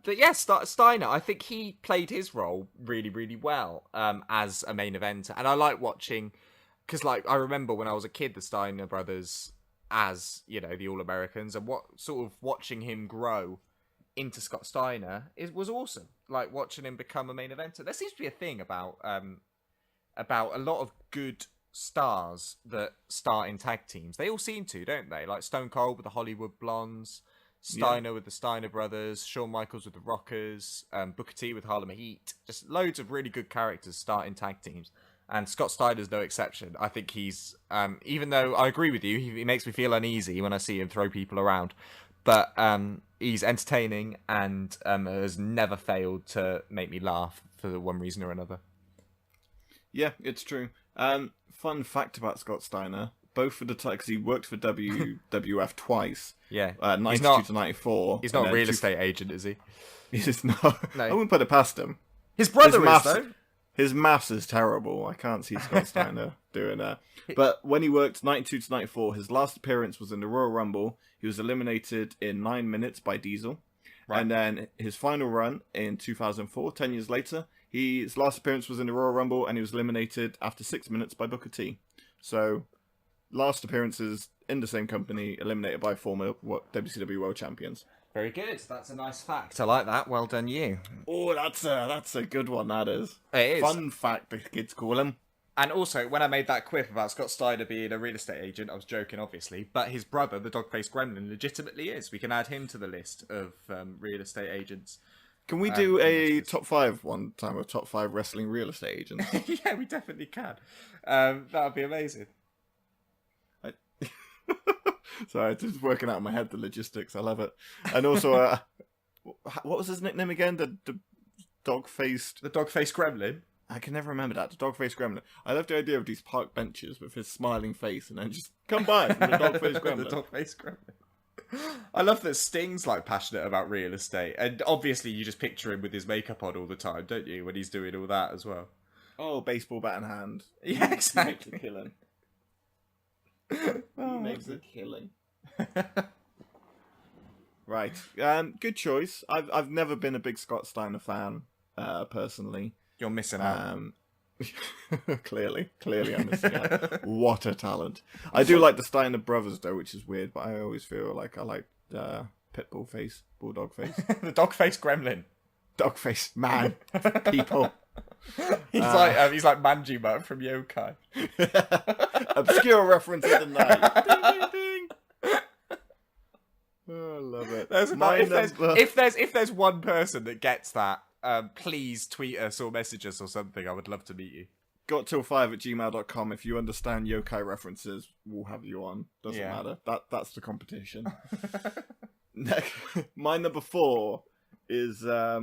yeah, Steiner, I think he played his role really, really well as a main eventer. And I like watching, because like I remember when I was a kid, the Steiner brothers as, the All-Americans, and what sort of watching him grow into Scott Steiner was awesome. Like watching him become a main eventer. There seems to be a thing about a lot of good stars that start in tag teams. They all seem to, don't they? Like Stone Cold with the Hollywood Blondes, Steiner with the Steiner brothers, Shawn Michaels with the Rockers, Booker T with Harlem Heat. Just loads of really good characters start in tag teams. And Scott Steiner's no exception. I think he's, even though I agree with you, he makes me feel uneasy when I see him throw people around. But he's entertaining and has never failed to make me laugh for one reason or another. Yeah, it's true. Fun fact about Scott Steiner, both for the time, because he worked for WWF twice. Yeah. 92 to 94. He's not a real estate agent, is he? He's not. No. I wouldn't put it past him. His brother His is, though. His maths is terrible. I can't see Scott Steiner doing that. But when he worked 92 to 94, his last appearance was in the Royal Rumble. He was eliminated in 9 minutes by Diesel. Right. And then his final run in 2004, 10 years later, his last appearance was in the Royal Rumble, and he was eliminated after 6 minutes by Booker T. So, last appearances in the same company, eliminated by former WCW World Champions. Very good. That's a nice fact. I like that. Well done, you. Oh, that's a good one, that is. It is. Fun fact, the kids call him. And also, when I made that quip about Scott Steiner being a real estate agent, I was joking, obviously, but his brother, the dog-faced gremlin, legitimately is. We can add him to the list of real estate agents. Can we do a top 5 one time of top 5 wrestling real estate agents? Yeah, we definitely can. That would be amazing. Sorry, just working out in my head the logistics. I love it. And also, what was his nickname again? The dog-faced... The dog-faced gremlin? I can never remember that. The dog-faced gremlin. I love the idea of these park benches with his smiling face and then just come by from the dog-faced gremlin. The dog-faced gremlin. I love that Sting's like passionate about real estate, and obviously you just picture him with his makeup on all the time, don't you? When he's doing all that as well. Oh, baseball bat in hand. Yeah, exactly. He makes a killing. He makes a killing. Right. Good choice. I've never been a big Scott Steiner fan, personally. You're missing out. Clearly, I'm missing out. What a talent! I do like the Steiner brothers though, which is weird, but I always feel like I like Pitbull face, Bulldog face, The dog-faced gremlin. Dog face, man, people. He's like Manjima from Yokai. Obscure reference of the night. Ding, ding, ding. Oh, I love it. If there's one person that gets that, please tweet us or message us or something. I would love to meet you. Got5@gmail.com. If you understand yokai references, we'll have you on. Doesn't matter. That's the competition. My number 4 is a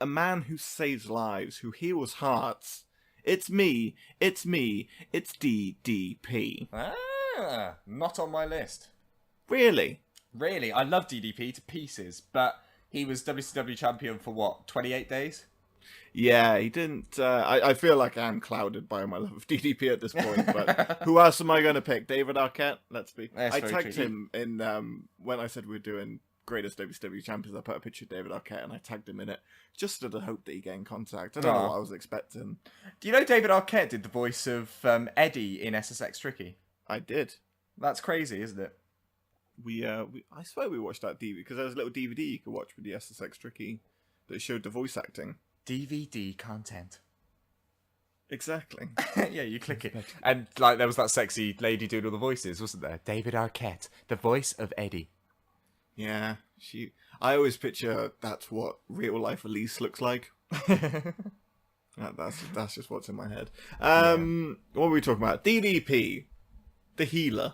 man who saves lives, who heals hearts. It's me, it's DDP. Ah, not on my list. Really? Really, I love DDP to pieces, but he was WCW champion for what, 28 days? Yeah, he didn't. I feel like I'm clouded by my love of DDP at this point, but who else am I going to pick? David Arquette? Let's be. That's I very tagged true. him in when I said we were doing greatest WCW champions. I put a picture of David Arquette and I tagged him in it just to hope that he get in contact. I don't know what I was expecting. Do you know David Arquette did the voice of Eddie in SSX Tricky? I did. That's crazy, isn't it? I swear we watched that DVD because there was a little DVD you could watch with the SSX Tricky that showed the voice acting. DVD content. Exactly. Yeah, you click it. And like there was that sexy lady doing all the voices, wasn't there? David Arquette, the voice of Eddie. Yeah, I always picture that's what real life Elise looks like. That's just what's in my head. What were we talking about? DDP, the healer.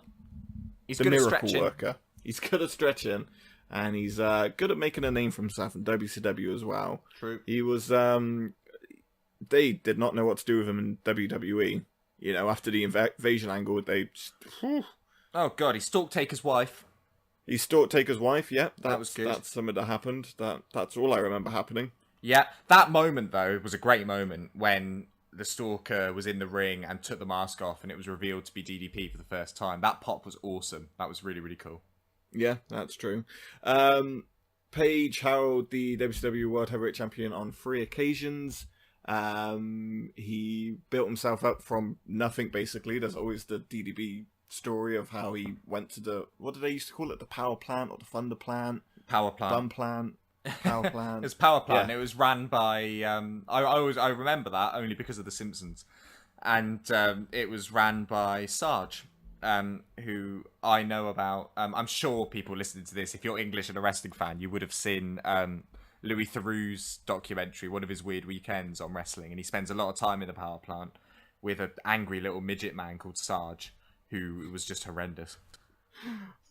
He's the good miracle at stretching. worker. He's good at stretching, and he's good at making a name for himself in WCW as well. True. He was. They did not know what to do with him in WWE. You know, after the invasion angle, they. Oh god, he stalked Taker's wife. He stalked Taker's wife. Yeah, That was good. That's something that happened. That's all I remember happening. Yeah, that moment though was a great moment when the stalker was in the ring and took the mask off, and it was revealed to be DDP for the first time. That pop was awesome. That was really, really cool. Yeah, that's true. Paige held the WCW World Heavyweight Champion on 3 occasions. He built himself up from nothing, basically. There's always the DDP story of how he went to what did they used to call it? The power plant or the thunder plant? Power plant. Bum plant. Power plant. It's power plant. Yeah. It was ran by I remember that only because of The Simpsons, and it was ran by Sarge, who I know about. I'm sure people listening to this, if you're English and a wrestling fan, you would have seen Louis Theroux's documentary, one of his weird weekends on wrestling, and he spends a lot of time in the power plant with an angry little midget man called Sarge, who was just horrendous.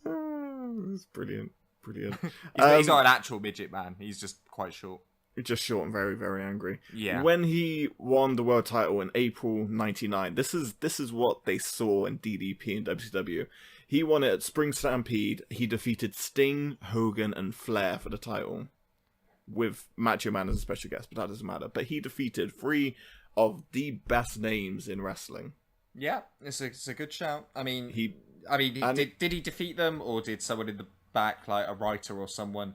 Oh, it was brilliant. He's not an actual midget man. He's just quite short. Just short and very, very angry. Yeah. When he won the world title in April '99, this is what they saw in DDP and WCW. He won it at Spring Stampede. He defeated Sting, Hogan, and Flair for the title, with Macho Man as a special guest, but that doesn't matter. But he defeated 3 of the best names in wrestling. Yeah, it's a good shout. Did he defeat them, or did someone in the back, like a writer or someone,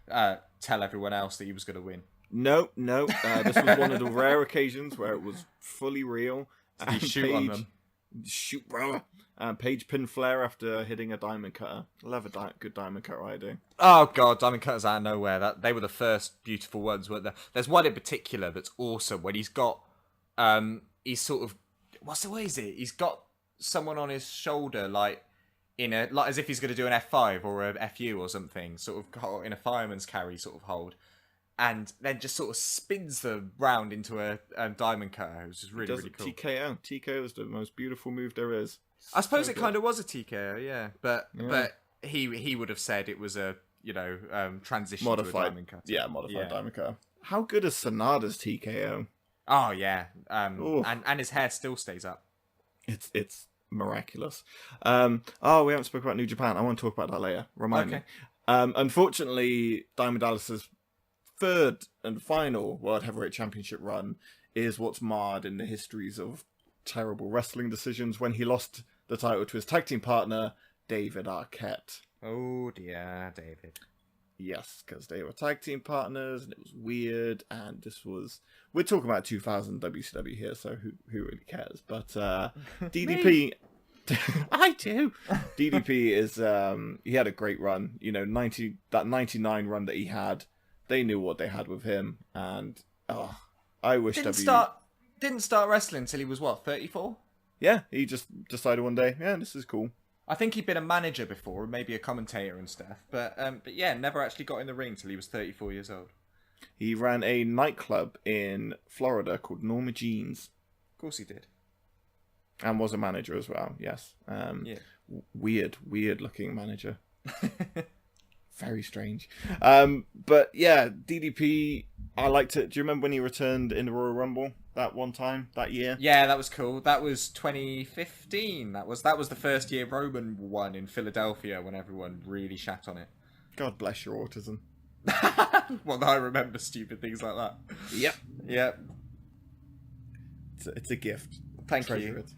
tell everyone else that he was going to win? No. This was one of the rare occasions where it was fully real. Did he shoot on them? Shoot, brother. Paige pinned Flair after hitting a diamond cutter. I love a good diamond cutter, I do. Oh god, diamond cutters out of nowhere. They were the first beautiful ones, weren't there? There's one in particular that's awesome when he's got, he's sort of, what is it? He's got someone on his shoulder, like as if he's going to do an F5 or a FU or something, sort of in a fireman's carry sort of hold, and then just sort of spins them round into a diamond cutter, which is really, really cool. TKO is the most beautiful move there is. I suppose it kind of was a TKO, yeah, but he would have said it was a transition modified to a diamond cutter. Yeah, modified diamond cutter. How good is Sonata's TKO? Oh yeah, and his hair still stays up. It's miraculous. We haven't spoken about New Japan. I want to talk about that later. Remind me. Unfortunately, Diamond Dallas's 3rd and final World Heavyweight Championship run is what's marred in the histories of terrible wrestling decisions when he lost the title to his tag team partner, David Arquette. Oh dear, David. Yes, because they were tag team partners, and it was weird. And we're talking about 2000 WCW here, so who really cares? But DDP, I do. DDP is he had a great run. You know, 99 run that he had, they knew what they had with him, and I wish didn't start wrestling until he was what, 34? Yeah, he just decided one day, yeah, this is cool. I think he'd been a manager before, maybe a commentator and stuff, but yeah, never actually got in the ring till he was 34 years old. He ran a nightclub in Florida called Norma Jean's. Of course he did. And was a manager as well, yes. Yeah. Weird looking manager. Very strange. But yeah, DDP, I liked it. Do you remember when he returned in the Royal Rumble that one time, that year? Yeah, that was cool. That was 2015. That was the first year Roman won in Philadelphia when everyone really shat on it. God bless your autism. Well, I remember stupid things like that. Yep. Yep. It's a gift. Thank Treasure you. it.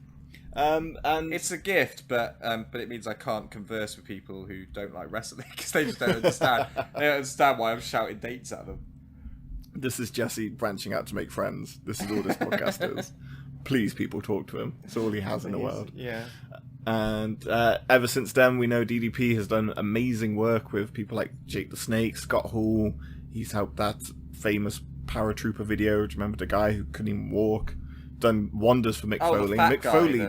And It's a gift, but it means I can't converse with people who don't like wrestling because they just don't understand. They don't understand why I'm shouting dates at them. this is Jesse branching out to make friends. This is all this podcast is. Please, people, talk to him. It's all he has in the world. Yeah. And ever since then, we know DDP has done amazing work with people like Jake the Snake, Scott Hall. He's helped that famous paratrooper video. Do you remember the guy who couldn't even walk? Done wonders for Mick Foley. Mick Foley.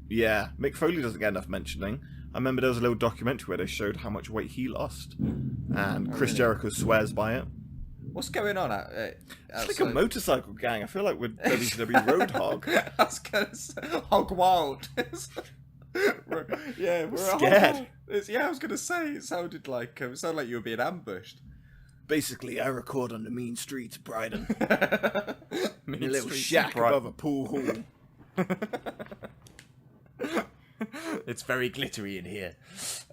Yeah, Mick Foley doesn't get enough mentioning. I remember there was a little documentary where they showed how much weight he lost, and Chris Jericho swears by it. What's going on? It's like a motorcycle gang. I feel like we're WCW Roadhog. I was gonna say Hog Wild. Yeah, we're Scared. Yeah, I was gonna say it sounded like you were being ambushed. Basically, I record on the mean streets of Brighton. Mean In a little streets shack of Brighton. above a pool hall. It's very glittery in here.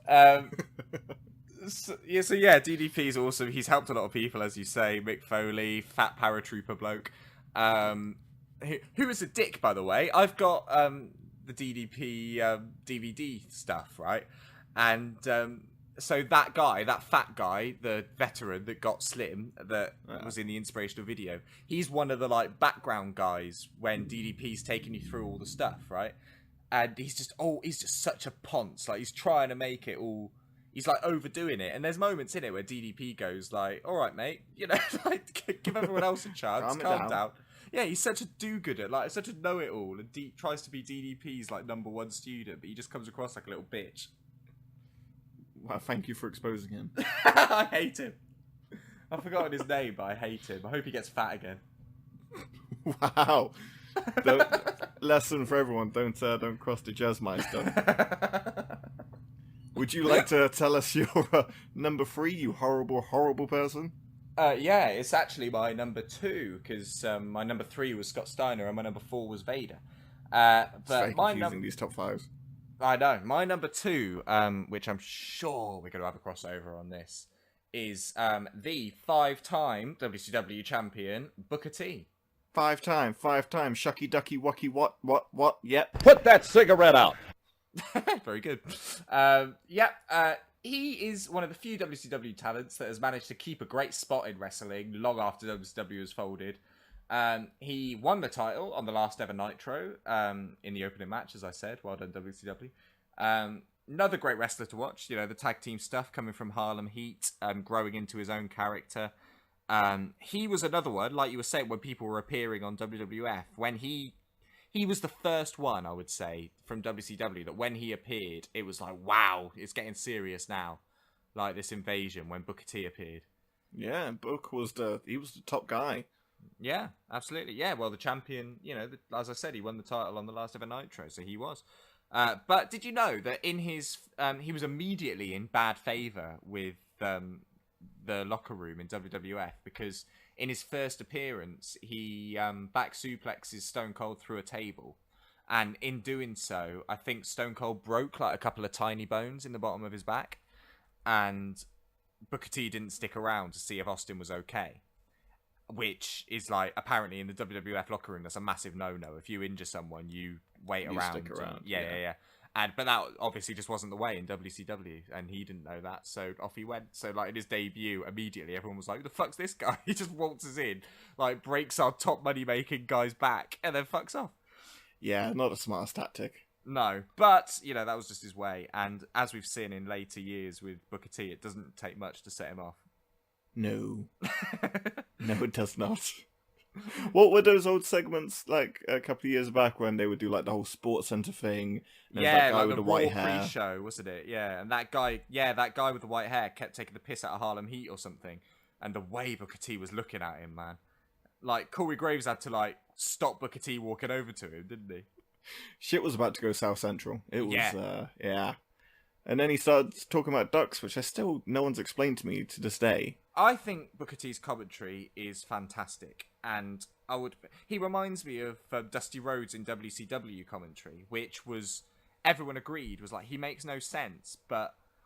So DDP's awesome. He's helped a lot of people, as you say. Mick Foley, fat paratrooper bloke. Who is a dick, by the way. I've got the DDP DVD stuff, right? And so that guy, that fat guy, the veteran that got slim, that was in the inspirational video, he's one of the background guys when DDP's taking you through all the stuff, right? And he's just such a ponce. He's trying to make it all. He's overdoing it, and there's moments in it where DDP goes "All right, mate, give everyone else a chance, calm down." Yeah, he's such a do-gooder, such a know-it-all, and tries to be DDP's number one student, but he just comes across like a little bitch. Well, thank you for exposing him. I hate him. I've forgotten his name, but I hate him. I hope he gets fat again. Wow. Lesson for everyone: don't cross the Jazzmeister. Would you like to tell us your number 3, you horrible, horrible person? Yeah, it's actually my number 2, because my number 3 was Scott Steiner and my number 4 was Vader. But it's very confusing, these top 5s. I know. My number 2, which I'm sure we're going to have a crossover on this, is the 5-time WCW champion, Booker T. 5-time, shucky ducky wucky what, yep. Put that cigarette out. Very good. He is one of the few WCW talents that has managed to keep a great spot in wrestling long after WCW has folded. He won the title on the last ever Nitro in the opening match, as I said. Well done, WCW. Another great wrestler to watch. The tag team stuff coming from Harlem Heat, growing into his own character. He was another one, like you were saying, when people were appearing on WWF. When he was the first one, I would say, from WCW, that when he appeared, it was wow, it's getting serious now. This invasion when Booker T appeared. Yeah, Book was the top guy. Yeah, absolutely. Yeah, well, the champion, as I said, he won the title on the last ever Nitro, so he was. But did you know that in his, he was immediately in bad favour with the locker room in WWF, because in his first appearance, he back suplexes Stone Cold through a table. And in doing so, I think Stone Cold broke a couple of tiny bones in the bottom of his back. And Booker T didn't stick around to see if Austin was okay. Which is apparently in the WWF locker room, that's a massive no-no. If you injure someone, you wait around. Stick around. Yeah. But that obviously just wasn't the way in WCW, and he didn't know that, so off he went. So like in his debut, immediately everyone was like, "Who the fuck's this guy?" He just waltzes in, like breaks our top money making guy's back, and then fucks off. Yeah, not the smartest tactic. No, but you know that was just his way, and as we've seen in later years with Booker T, it doesn't take much to set him off. No. No, it does not. What were those old segments like a couple of years back when they would do like the whole Sports Center thing? And Yeah, that guy like with the the white Raw hair. pre-show, wasn't it? Yeah, and that guy with the white hair kept taking the piss out of Harlem Heat or something, and the way Booker T was looking at him, man, like Corey Graves had to like stop Booker T walking over to him, didn't he? Shit was about to go South Central. It was, Yeah. yeah. And then he started talking about ducks, which no one's explained to me to this day. I think Booker T's commentary is fantastic, and he reminds me of Dusty Rhodes in WCW commentary, which was, everyone agreed, was like, he makes no sense,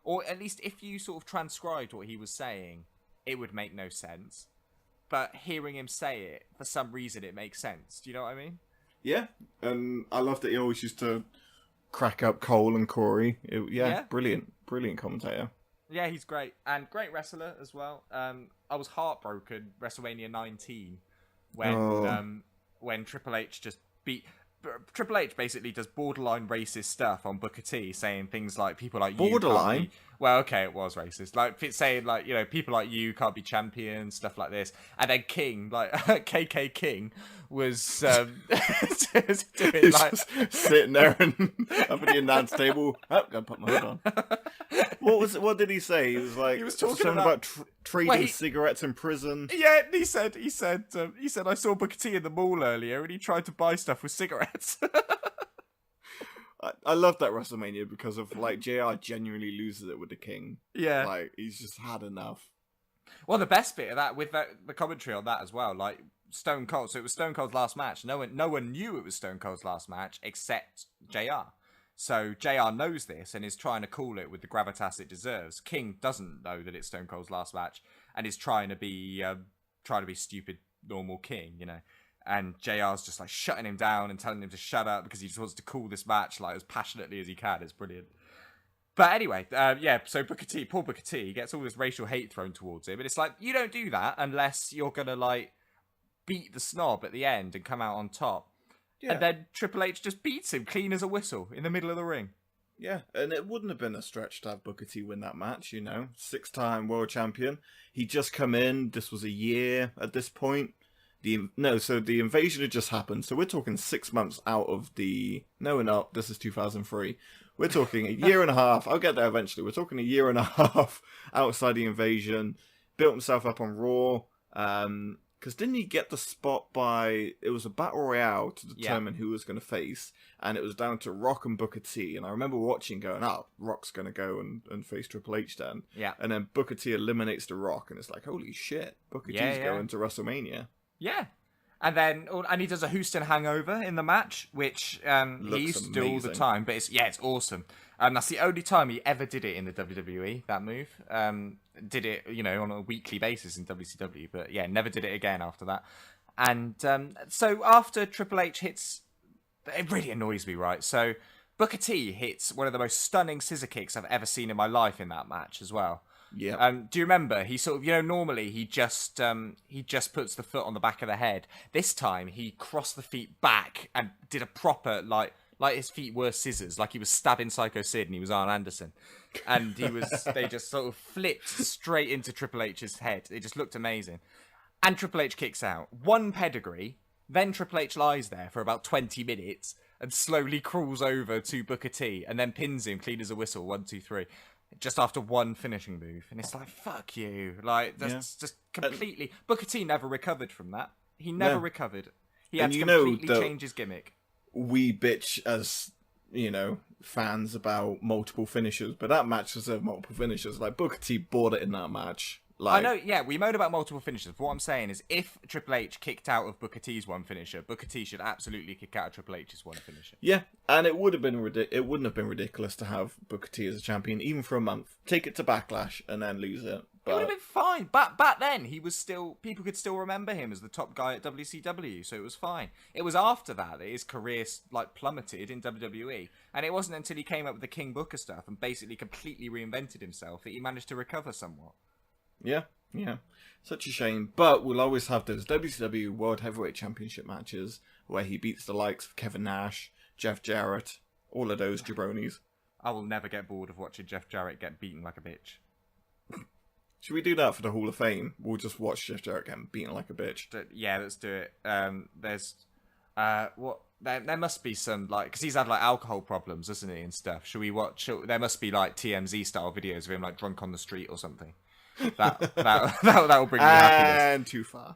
or at least if you sort of transcribed what he was saying, it would make no sense. But hearing him say it, for some reason, it makes sense. Do you know what I mean? Yeah, and I love that he always used to crack up Cole and Corey. Yeah. Brilliant commentator. Yeah, he's great, and great wrestler as well. I was heartbroken WrestleMania 19 when Triple H just beat. Triple H basically does borderline racist stuff on Booker T, saying things like people like you Borderline? can't be... Well, okay, it was racist. Like saying like, you know, people like you can't be champions, stuff like this. And then King, like KK King, was doing He's like just sitting there and up at the announce table. Oh, gotta put my hood on. What did he say? He was like, He was talking something about- trading cigarettes in prison. Yeah, he said I saw Booker T in the mall earlier and he tried to buy stuff with cigarettes. I love that WrestleMania because of like JR genuinely loses it with the King. Yeah. Like he's just had enough. Well, the best bit of that with the commentary on that as well, like Stone Cold. So it was Stone Cold's last match. No one knew it was Stone Cold's last match except JR. So JR knows this and is trying to call it with the gravitas it deserves. King doesn't know that it's Stone Cold's last match and is trying to be stupid normal King, you know. And JR's just like shutting him down and telling him to shut up because he just wants to call this match like as passionately as he can. It's brilliant. But anyway, so poor Booker T gets all this racial hate thrown towards him. And it's like, you don't do that unless you're going to like beat the snob at the end and come out on top. Yeah. And then Triple H just beats him clean as a whistle in the middle of the ring. Yeah, and it wouldn't have been a stretch to have Booker T win that match, you know. 6-time world champion. He'd just come in. This was a year at this point. So the invasion had just happened. So we're talking 6 months out of the... No, we're not. This is 2003. We're talking a year and a half. I'll get there eventually. We're talking a year and a half outside the invasion. Built himself up on Raw. Because didn't he get the spot by... It was a battle royale to determine who was going to face. And it was down to Rock and Booker T. And I remember watching going, Rock's going to go and face Triple H then. Yeah. And then Booker T eliminates the Rock. And it's like, holy shit. Booker T's going to WrestleMania. Yeah. And then he does a Houston hangover in the match, which he used to do all the time. But it's awesome. And that's the only time he ever did it in the WWE, that move. Did it, you know, on a weekly basis in WCW. But yeah, never did it again after that. And so after Triple H hits... It really annoys me, right? So Booker T hits one of the most stunning scissor kicks I've ever seen in my life in that match as well. Yeah. Do you remember? He sort of, you know, normally he just puts the foot on the back of the head. This time he crossed the feet back and did a proper like his feet were scissors, like he was stabbing Psycho Sid and he was Arn Anderson, and they just sort of flipped straight into Triple H's head. It just looked amazing. And Triple H kicks out one pedigree. Then Triple H lies there for about 20 minutes and slowly crawls over to Booker T and then pins him clean as a whistle. 1, 2, 3. Just after one finishing move. And it's like, fuck you. Like, that's just completely... Booker T never recovered from that. He never recovered. He had to completely change his gimmick. We bitch as, you know, fans about multiple finishers, but that match deserved multiple finishers. Like, Booker T bought it in that match. Like, I know, yeah, we moan about multiple finishers, but what I'm saying is if Triple H kicked out of Booker T's one finisher, Booker T should absolutely kick out of Triple H's one finisher. Yeah, and it wouldn't have been ridiculous to have Booker T as a champion, even for a month. Take it to Backlash and then lose it. It would have But been fine. Back then, he was still... People could still remember him as the top guy at WCW, so it was fine. It was after that his career, like, plummeted in WWE. And it wasn't until he came up with the King Booker stuff and basically completely reinvented himself that he managed to recover somewhat. yeah. Such a shame. But we'll always have those WCW World Heavyweight Championship matches where he beats the likes of Kevin Nash, Jeff Jarrett, all of those jabronis. I will never get bored of watching Jeff Jarrett get beaten like a bitch. Should we do that for the Hall of Fame? We'll just watch Jeff Jarrett get beaten like a bitch. Yeah, let's do it. There's... what... There must be some, like... Because he's had, like, alcohol problems, hasn't he, and stuff. Should we watch... There must be, like, TMZ-style videos of him, like, drunk on the street or something. That'll bring me happiness. And too far.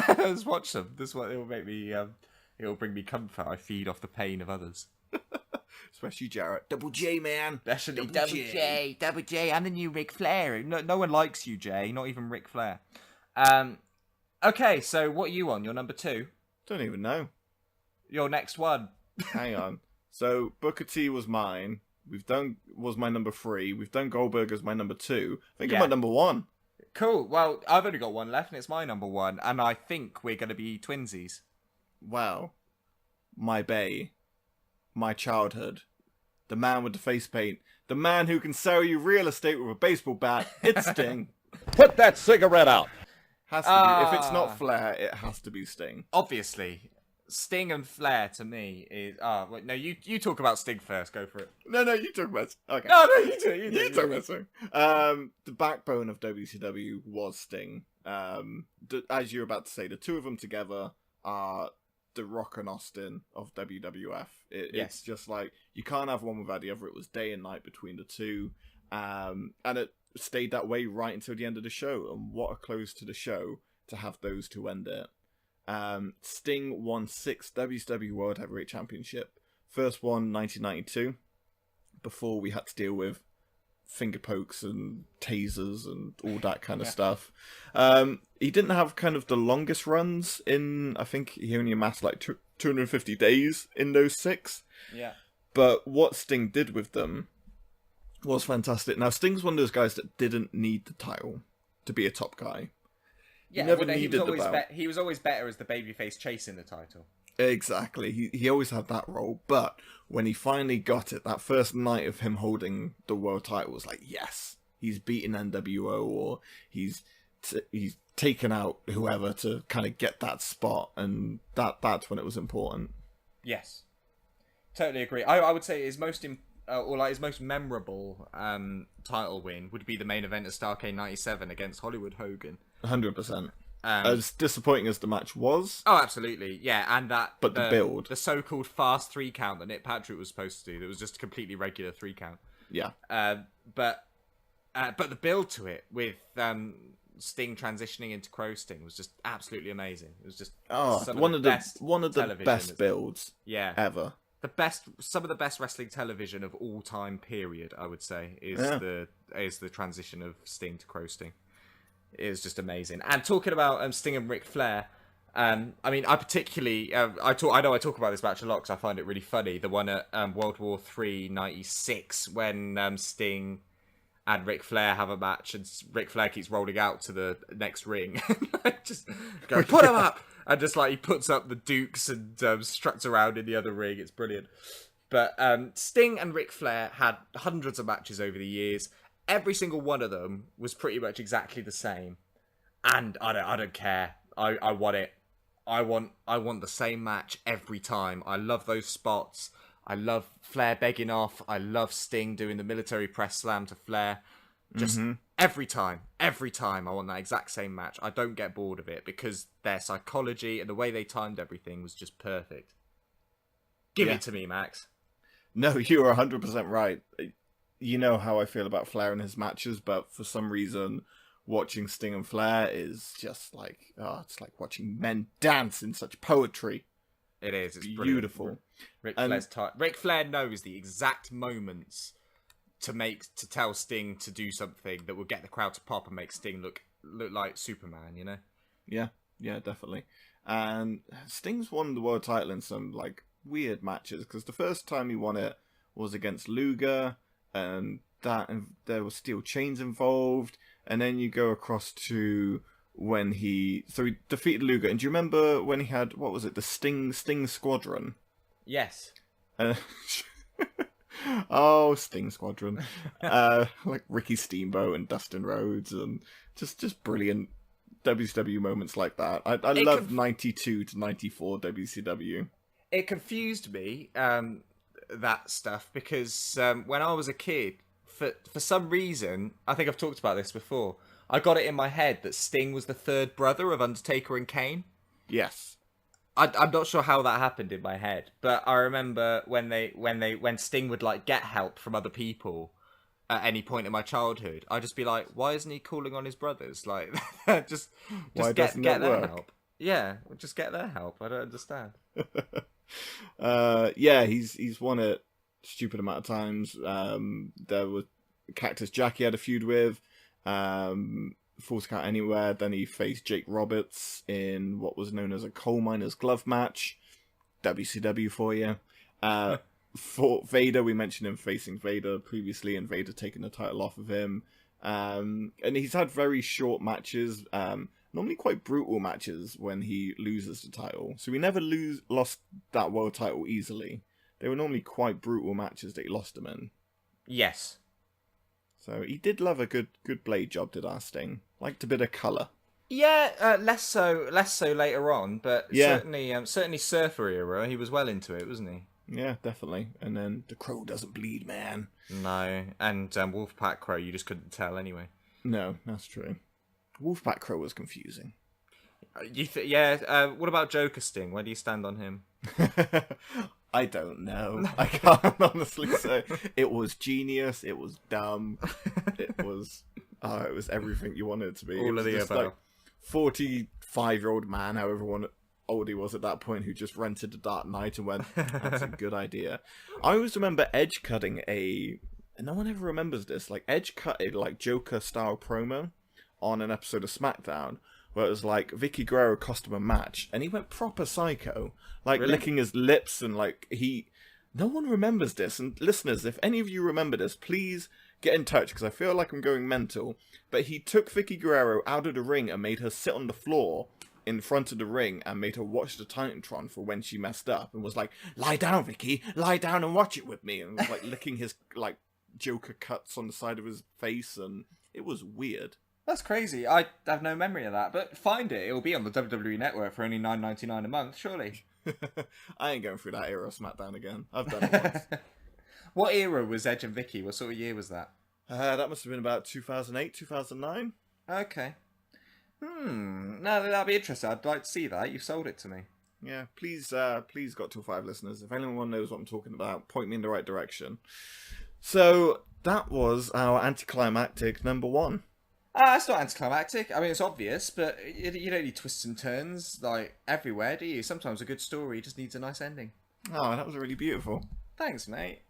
Let's watch them. This one, it'll make me... it'll bring me comfort. I feed off the pain of others. Especially Jarrett. Double J, man. Especially Double J. I'm the new Ric Flair. No one likes you, Jay. Not even Ric Flair. Okay, so what are you on? You're number 2? Don't even know. Your next one. Hang on. So Booker T was mine. Was my number 3. We've done Goldberg as my number 2. I think I'm at number 1. Cool. Well, I've only got one left, and it's my number 1. And I think we're going to be twinsies. Wow. My bae. My childhood. The man with the face paint. The man who can sell you real estate with a baseball bat. It's Sting. Put that cigarette out. Has to be. If it's not Flair, it has to be Sting. Obviously. Sting and Flair, to me, is... wait, no, you talk about Sting first. Go for it. No, you talk about... Okay. No, you do. You talk about Sting. The backbone of WCW was Sting. As you're about to say, the two of them together are the Rock and Austin of WWF. It's just like, you can't have one without the other. It was day and night between the two. And it stayed that way right until the end of the show. And what a close to the show to have those two end it. Sting won 6 WCW World Heavyweight Championship. First one, 1992, before we had to deal with finger pokes and tasers and all that kind of stuff. He didn't have kind of the longest runs I think he only amassed like 250 days in those 6. Yeah. But what Sting did with them was fantastic. Now, Sting's one of those guys that didn't need the title to be a top guy. Yeah, he never needed the belt. He was always better as the babyface chasing the title. Exactly. He always had that role. But when he finally got it, that first night of him holding the world title was like, yes, he's beaten NWO, or he's taken out whoever to kind of get that spot, and that's when it was important. Yes, totally agree. I would say his most his most memorable title win would be the main event of Starrcade '97 against Hollywood Hogan. 100%. As disappointing as the match was. Oh, absolutely, yeah, and that. But the build, the so-called fast 3 count that Nick Patrick was supposed to do, that was just a completely regular 3 count. Yeah. But the build to it with Sting transitioning into Crow Sting was just absolutely amazing. It was just one of the best builds. Yeah. Ever. Some of the best wrestling television of all time. Period. I would say is the transition of Sting to Crow Sting. It was just amazing. And talking about Sting and Ric Flair, I mean, I particularly I know I talk about this match a lot because I find it really funny. The one at World War III '96 when Sting and Ric Flair have a match, and Ric Flair keeps rolling out to the next ring. Just go, put him up! And just like he puts up the Dukes and struts around in the other ring. It's brilliant. But Sting and Ric Flair had hundreds of matches over the years. Every single one of them was pretty much exactly the same. And I don't care. I want it. I want the same match every time. I love those spots. I love Flair begging off. I love Sting doing the military press slam to Flair. Just every time I want that exact same match. I don't get bored of it because their psychology and the way they timed everything was just perfect. Give it to me, Max. No, you are 100% right. You know how I feel about Flair in his matches, but for some reason, watching Sting and Flair is just like, it's like watching men dance in such poetry. It is. It's beautiful. Ric Flair knows the exact moments to tell Sting to do something that will get the crowd to pop and make Sting look like Superman. You know? Yeah, definitely. And Sting's won the world title in some like weird matches because the first time he won it was against Luger, and there was steel chains involved. and then you go across to when he defeated Luger. And do you remember when he had, what was it, the Sting Squadron? Yes. Oh, Sting Squadron. Like Ricky Steamboat and Dustin Rhodes, and just brilliant WCW moments like that. I love 92 to 94 WCW. It confused me, that stuff, because when I was a kid, for some reason, I think I've talked about this before, I got it in my head that Sting was the third brother of Undertaker and Kane. Yes. I'm not sure how that happened in my head, but I remember when Sting would like get help from other people at any point in my childhood, I'd just be like, why isn't he calling on his brothers? Like, just Why get doesn't their it work? help. Yeah, just get their help. I don't understand. Yeah, he's won it a stupid amount of times. There was Cactus Jack he had a feud with. Falls Count Anywhere. Then he faced Jake Roberts in what was known as a coal miner's glove match. WCW for you. For Vader, we mentioned him facing Vader previously, and Vader taking the title off of him. And he's had very short matches, normally quite brutal matches when he loses the title. So he never lost that world title easily. They were normally quite brutal matches that he lost him in. Yes. So he did love a good blade job, did our Sting. Liked a bit of colour. Yeah, less so later on, but Yeah. certainly Surfer era, he was well into it, wasn't he? Yeah, definitely. And then the crow doesn't bleed, man. No, and Wolfpack Crow, you just couldn't tell anyway. No, that's true. Wolfpack Crow was confusing. What about Joker Sting? Where do you stand on him? I don't know. I can't honestly say. It was genius. It was dumb. It was everything you wanted it to be. All of the above. Like 45-year-old man, however old he was at that point, who just rented the Dark Knight and went, that's a good idea. I always remember Edge cutting no one ever remembers this, like Edge cut a like Joker style promo on an episode of SmackDown where it was like Vicky Guerrero cost him a match and he went proper psycho, like Really? licking his lips, and like no one remembers this. And listeners, if any of you remember this, please get in touch, because I feel like I'm going mental. But he took Vicky Guerrero out of the ring and made her sit on the floor in front of the ring and made her watch the Titantron for when she messed up, and was like, lie down, Vicky, lie down and watch it with me, and was like licking his like Joker cuts on the side of his face, and it was weird. That's crazy. I have no memory of that, but find it. It'll be on the WWE Network for only $9.99 a month, surely. I ain't going through that era of SmackDown again. I've done it once. What era was Edge and Vicky? What sort of year was that? That must have been about 2008, 2009. Okay. No, that'd be interesting. I'd like to see that. You've sold it to me. Yeah, please, Got Till 5 listeners, if anyone knows what I'm talking about, point me in the right direction. So, that was our anticlimactic number 1. It's not anticlimactic. I mean, it's obvious, but you don't need twists and turns, like, everywhere, do you? Sometimes a good story just needs a nice ending. Oh, that was really beautiful. Thanks, mate.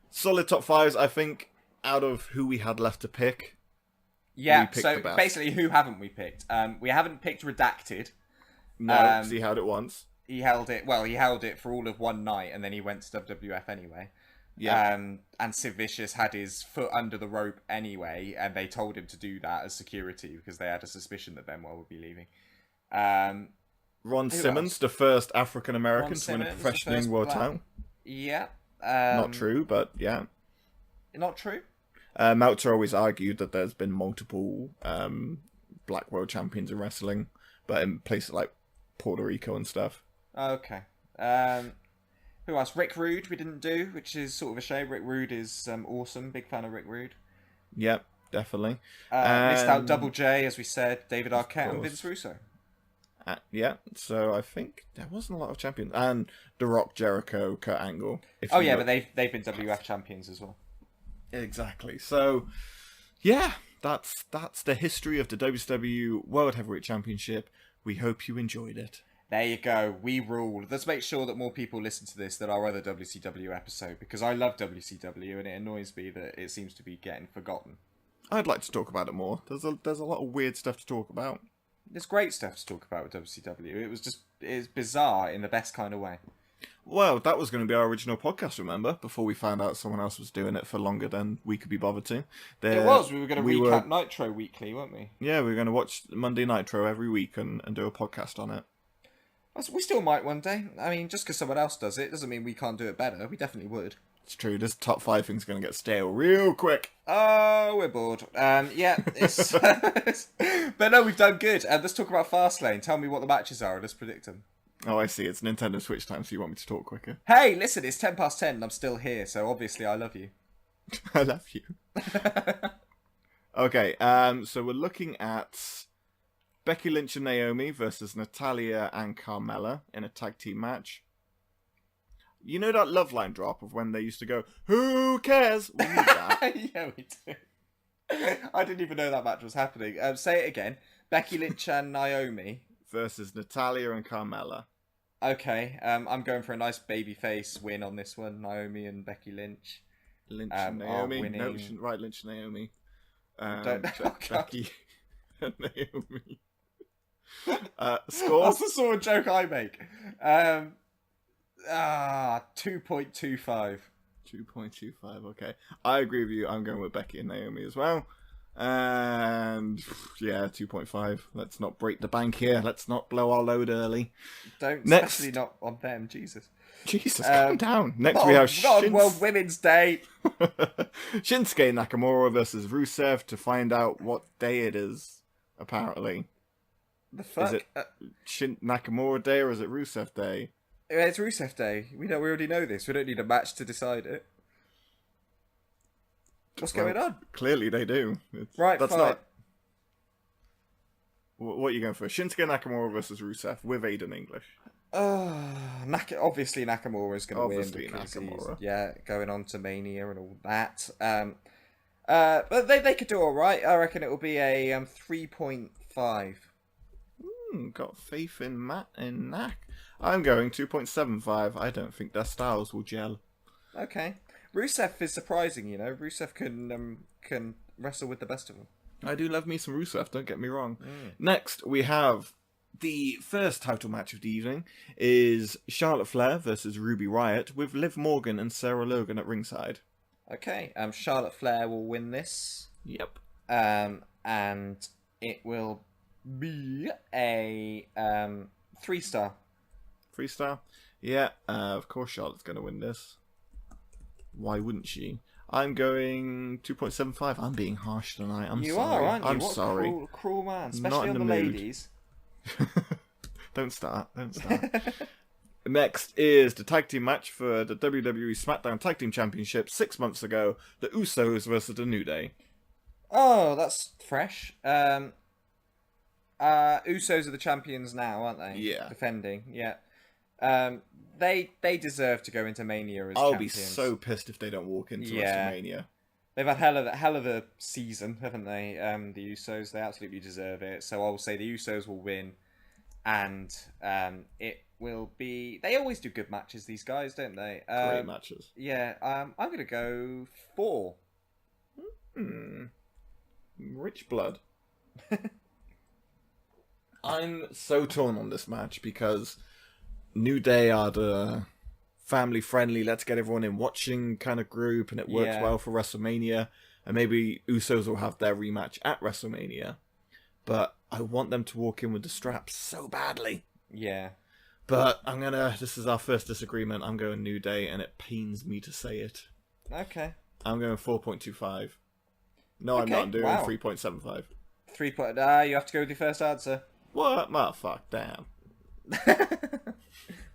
Solid top 5s, I think, out of who we had left to pick. Yeah, picked so the best. basically, who haven't we picked? We haven't picked Redacted. No, because he had it once. He held it for all of one night, and then he went to WWF anyway. Yeah. And Sid Vicious had his foot under the rope anyway, and they told him to do that as security because they had a suspicion that Benoit would be leaving. Ron who Simmons, else? the first African American Ron to win a Simmons, the professional first world black- title. Yeah. Not true, but yeah. Not true? Meltzer always argued that there's been multiple black world champions in wrestling, but in places like Puerto Rico and stuff. Okay. Who else? Rick Rude we didn't do, which is sort of a shame. Rick Rude is awesome. Big fan of Rick Rude. Yep, definitely. Missed out Double J, as we said, David Arquette and course. Vince Russo. Yeah, so I think there wasn't a lot of champions. And The Rock, Jericho, Kurt Angle. Oh yeah, but they've been WF champions as well. Exactly. So, yeah, that's the history of the WCW World Heavyweight Championship. We hope you enjoyed it. There you go. We rule. Let's make sure that more people listen to this than our other WCW episode, because I love WCW and it annoys me that it seems to be getting forgotten. I'd like to talk about it more. There's a lot of weird stuff to talk about. There's great stuff to talk about with WCW. It's bizarre in the best kind of way. Well, that was going to be our original podcast, remember? Before we found out someone else was doing it for longer than we could be bothered to. It was. We were going to recap Nitro weekly, weren't we? Yeah, we were going to watch Monday Nitro every week and do a podcast on it. We still might one day. I mean, just because someone else does it doesn't mean we can't do it better. We definitely would. It's true. This top 5 thing's going to get stale real quick. Oh, we're bored. Yeah, it's... but no, we've done good. Let's talk about Fastlane. Tell me what the matches are and let's predict them. Oh, I see. It's Nintendo Switch time, so you want me to talk quicker. Hey, listen, it's 10 past 10 and I'm still here, so obviously I love you. I love you. Okay, so we're looking at Becky Lynch and Naomi versus Natalya and Carmella in a tag team match. You know that love line drop of when they used to go, "Who cares?" We need that. Yeah, we do. I didn't even know that match was happening. Say it again. Becky Lynch and Naomi versus Natalya and Carmella. Okay, I'm going for a nice babyface win on this one. Naomi and Becky Lynch. Lynch and Naomi. Winning... No, we shouldn't write Lynch and Naomi. Becky and Naomi. Score? That's the sort of joke I make. 2.25. 2.25, okay. I agree with you. I'm going with Becky and Naomi as well. And yeah, 2.5. Let's not break the bank here. Let's not blow our load early. Especially not on them, Jesus. Jesus, calm down. Next we have not on World Women's Day. Shinsuke Nakamura versus Rusev to find out what day it is, apparently. The fuck? Is it Nakamura Day or is it Rusev Day? It's Rusev Day. We already know this. We don't need a match to decide it. What's going on? Clearly they do. Right, that's fine. not. What are you going for? Shinsuke Nakamura versus Rusev with Aiden English. Obviously Nakamura is going to win. Obviously Nakamura. He's, going on to Mania and all that. But they could do all right. I reckon it will be a 3.5. Got faith in Matt and Nak. I'm going 2.75. I don't think their styles will gel. Okay. Rusev is surprising, you know. Rusev can wrestle with the best of them. I do love me some Rusev, don't get me wrong. Next, we have the first title match of the evening is Charlotte Flair versus Ruby Riott with Liv Morgan and Sarah Logan at ringside. Okay, Charlotte Flair will win this. Yep. And it will be a 3-star. 3-star? Yeah, of course Charlotte's going to win this. Why wouldn't she? I'm going 2.75. I'm being harsh tonight. I'm you sorry. Are, aren't you? I'm what sorry. Cruel man, especially Not in on the mood. ladies. Don't start. Next is the tag team match for the WWE SmackDown Tag Team Championship 6 months ago. The Usos versus the New Day. Oh, that's fresh. Usos are the champions now, aren't they? Yeah. Defending, yeah. They deserve to go into Mania as I'll champions. be so pissed if they don't walk into WrestleMania. They've had hell of a season, haven't they? The Usos, they absolutely deserve it. So I will say the Usos will win, and it will be. They always do good matches. These guys, don't they? Great matches. Yeah. I'm gonna go 4. Rich blood. I'm so torn on this match because New Day are the family-friendly, let's get everyone in watching kind of group, and it works well for WrestleMania. And maybe Usos will have their rematch at WrestleMania. But I want them to walk in with the straps so badly. Yeah. But this is our first disagreement. I'm going New Day, and it pains me to say it. Okay. I'm going 4.25. No, I'm not. I'm doing 3.75. 3. You have to go with your first answer. What? Motherfuck, damn.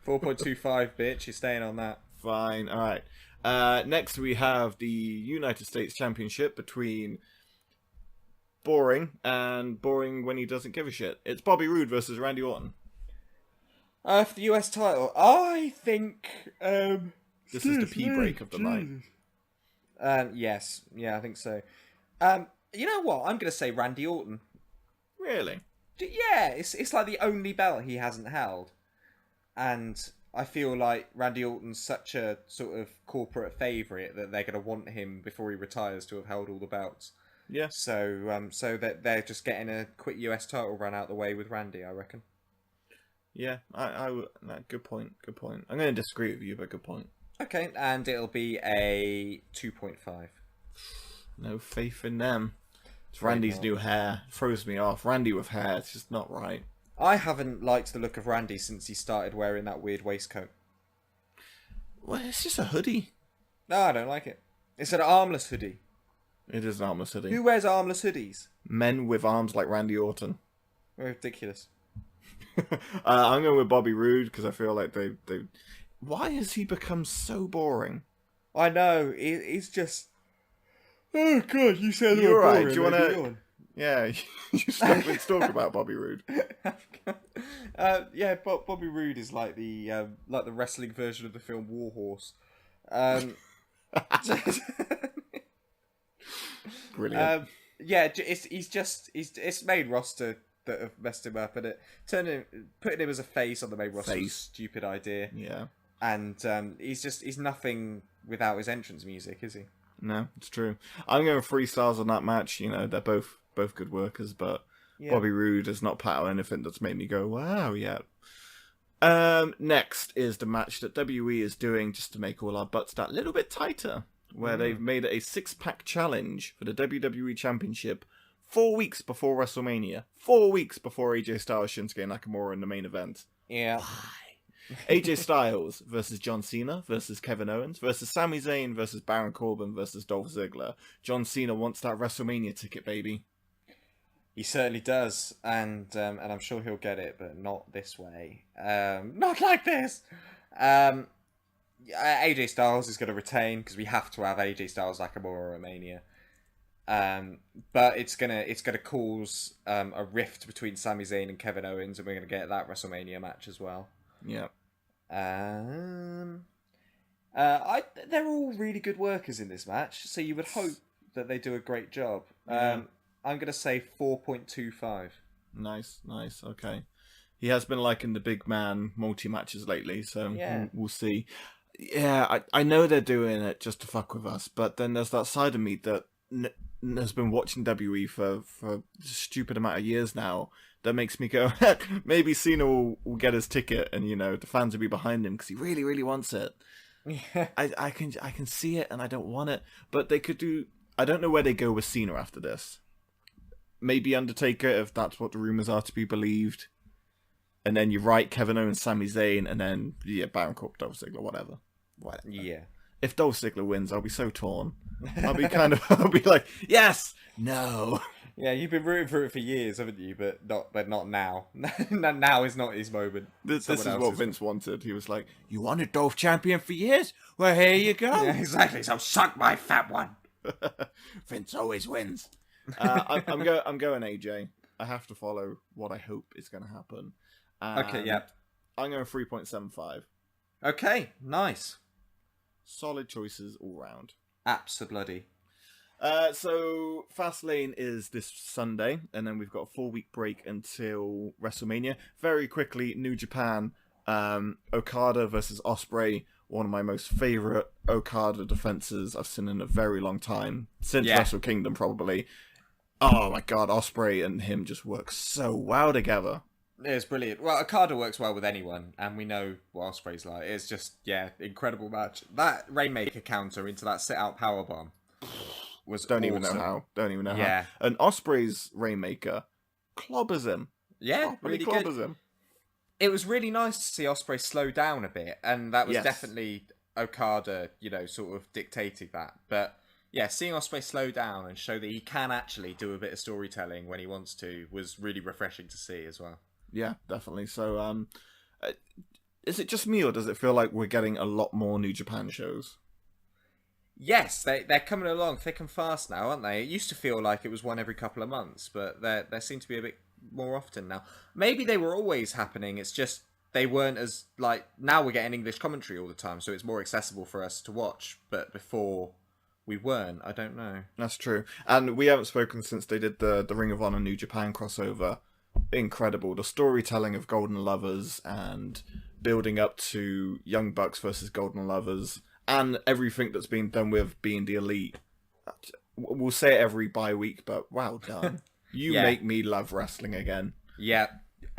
4.25, bitch. You're staying on that. Fine. All right. Next, we have the United States Championship between Boring and Boring when he doesn't give a shit. It's Bobby Roode versus Randy Orton. For the US title, I think... this is the P break of the night. Yes. Yeah, I think so. You know what? I'm going to say Randy Orton. Really? Yeah, it's like the only belt he hasn't held. And I feel like Randy Orton's such a sort of corporate favourite that they're going to want him before he retires to have held all the belts. Yeah. So that they're just getting a quick US title run out the way with Randy, I reckon. Yeah, good point. Good point. I'm going to disagree with you, but good point. Okay, and it'll be a 2.5. No faith in them. It's Randy's new hair. Throws me off. Randy with hair, it's just not right. I haven't liked the look of Randy since he started wearing that weird waistcoat. Well, it's just a hoodie. No, I don't like it. It's an armless hoodie. It is an armless hoodie. Who wears armless hoodies? Men with arms like Randy Orton. Ridiculous. I'm going with Bobby Roode because I feel like they. Why has he become so boring? I know. He's just. Oh God! You said you're right. Do you want to? Yeah, let's talk about Bobby Roode. Yeah, Bobby Roode is like the wrestling version of the film War Horse. Brilliant. Yeah, it's main roster that have messed him up, and putting him as a face on the main roster is a stupid idea. Yeah, and he's nothing without his entrance music, is he? No, it's true. I'm going 3 stars on that match. You know, they're both good workers, but Bobby Roode has not put out anything that's made me go wow yet. Next is the match that WWE is doing just to make all our butts that little bit tighter, where they've made it a 6-pack challenge for the WWE Championship 4 weeks before WrestleMania. 4 weeks before AJ Styles, Shinsuke Nakamura in the main event. Yeah. AJ Styles versus John Cena versus Kevin Owens versus Sami Zayn versus Baron Corbin versus Dolph Ziggler. John Cena wants that WrestleMania ticket, baby. He certainly does, and I'm sure he'll get it, but not this way. Not like this. AJ Styles is going to retain because we have to have AJ Styles Nakamura at Mania. But it's gonna cause a rift between Sami Zayn and Kevin Owens, and we're gonna get that WrestleMania match as well. Yeah. They're all really good workers in this match, so you would hope that they do a great job. Yeah. I'm gonna say 4.25. Nice, okay. He has been liking the big man multi-matches lately, so we'll see. Yeah, I know they're doing it just to fuck with us, but then there's that side of me that has been watching WWE for a stupid amount of years now that makes me go, maybe Cena will get his ticket and, you know, the fans will be behind him because he really, really wants it. Yeah. I can see it and I don't want it, but they could do... I don't know where they go with Cena after this. Maybe Undertaker, if that's what the rumors are to be believed. And then you're right, Kevin Owens, Sami Zayn, and then, Baron Corbin, Dolph Ziggler, whatever. Yeah. If Dolph Ziggler wins, I'll be so torn. I'll be like, yes, no. Yeah, you've been rooting for it for years, haven't you? But not now. Now is not his moment. This is what Vince wanted. He was like, you wanted Dolph champion for years? Well, here you go. Yeah, exactly. So suck my fat one. Vince always wins. I'm going AJ. I have to follow what I hope is going to happen. Okay, yeah. I'm going 3.75. Okay, nice. Solid choices all round. Absolutely. So Fastlane is this Sunday, and then we've got a 4-week break until WrestleMania. Very quickly, New Japan, Okada versus Ospreay, one of my most favourite Okada defenses I've seen in a very long time, since Wrestle Kingdom probably. Oh my god, Ospreay and him just work so well together. It's brilliant. Well, Okada works well with anyone, and we know what Ospreay's like. It's just, incredible match. That Rainmaker counter into that sit-out powerbomb was Don't awesome. even know how. And Ospreay's Rainmaker clobbers him. Yeah, really clobbers good. him. It was really nice to see Ospreay slow down a bit, and that was Yes. definitely Okada, sort of dictating that. But yeah, seeing Ospreay slow down and show that he can actually do a bit of storytelling when he wants to was really refreshing to see as well. Yeah, definitely. So, is it just me, or does it feel like we're getting a lot more New Japan shows? Yes, they're coming along thick and fast now, aren't they? It used to feel like it was one every couple of months, but they seem to be a bit more often now. Maybe they were always happening, it's just they weren't as, now we're getting English commentary all the time, so it's more accessible for us to watch, but before we weren't, I don't know. That's true. And we haven't spoken since they did the Ring of Honor New Japan crossover. Incredible. The storytelling of Golden Lovers and building up to Young Bucks versus Golden Lovers and everything that's been done with being the Elite. We'll say it every bye week, but well done. You make me love wrestling again. Yeah.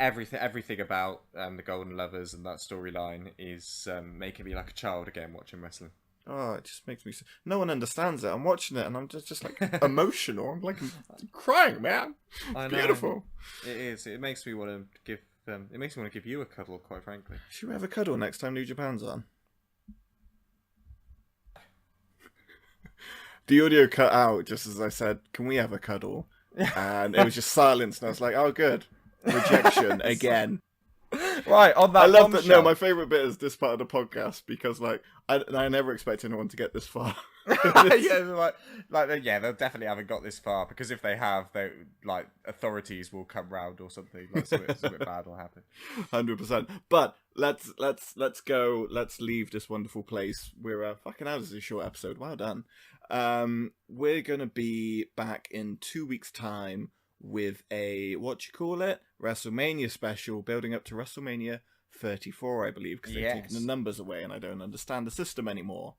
everything about the Golden Lovers and that storyline is making me like a child again watching wrestling. Oh, it just makes me. No one understands it. I'm watching it and I'm just like emotional. I'm crying, man. I know. Beautiful. It is. It makes me want to give. It makes me want to give you a cuddle, quite frankly. Should we have a cuddle next time New Japan's on? The audio cut out just as I said, "Can we have a cuddle?" And it was just silence, and I was like, "Oh, good." Rejection again. Right, on that I love that. No, bombshell. my favorite bit is this part of the podcast because, like, I never expect anyone to get this far. Yeah, they definitely haven't got this far because if they have, they like authorities will come round or something. Like something bad will happen. 100%. But let's go. Let's leave this wonderful place. We're fucking out. This is a short episode. Well done. We're gonna be back in 2 weeks' time with a WrestleMania special, building up to WrestleMania 34, I believe, because they've taken the numbers away, and I don't understand the system anymore.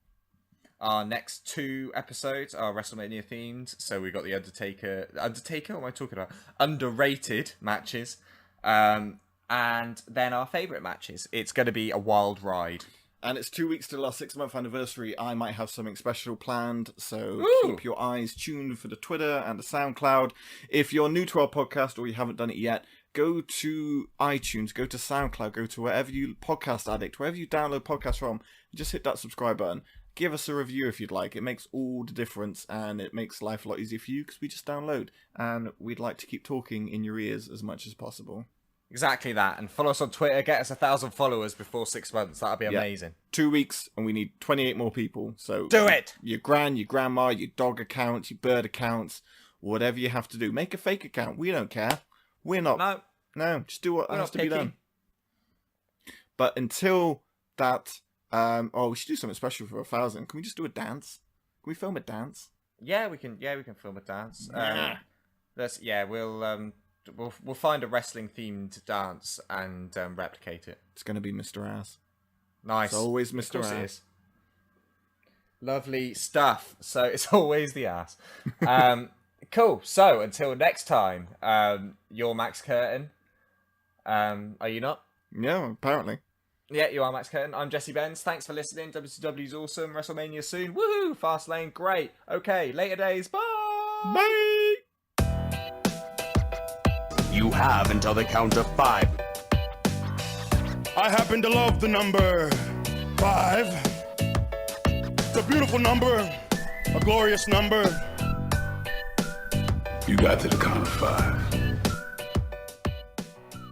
Our next 2 episodes are WrestleMania themed, so we've got the Undertaker. What am I talking about? Underrated matches, and then our favourite matches. It's going to be a wild ride. And it's 2 weeks till our 6-month anniversary. I might have something special planned, so keep your eyes tuned for the Twitter and the SoundCloud. If you're new to our podcast or you haven't done it yet, go to iTunes, go to SoundCloud, go to wherever you podcast addict, wherever you download podcasts from, just hit that subscribe button. Give us a review if you'd like. It makes all the difference, and it makes life a lot easier for you because we just download, and we'd like to keep talking in your ears as much as possible. Exactly that. And follow us on Twitter. Get us 1,000 followers before 6 months. That'd be amazing. 2 weeks, and we need 28 more people. So do it. Your gran, your grandma, your dog accounts, your bird accounts, whatever you have to do. Make a fake account. We don't care. We're not. No, just do what has to be done. But until that, we should do something special for 1,000. Can we just do a dance? Can we film a dance? Yeah, we can. Yeah, we can film a dance. Yeah. We'll find a wrestling themed dance and replicate it. It's going to be Mr. Ass. Nice. It's always Mr. Of course Ass. it is. Lovely stuff. So it's always the ass. Cool. So until next time, you're Max Curtin. Are you not? Yeah, apparently. Yeah, you are Max Curtin. I'm Jesse Benz. Thanks for listening. WCW's awesome. WrestleMania soon. Woohoo! Fastlane. Great. Okay. Later days. Bye. Bye. You have until the count of 5. I happen to love the number 5. It's a beautiful number, a glorious number. You got to the count of 5.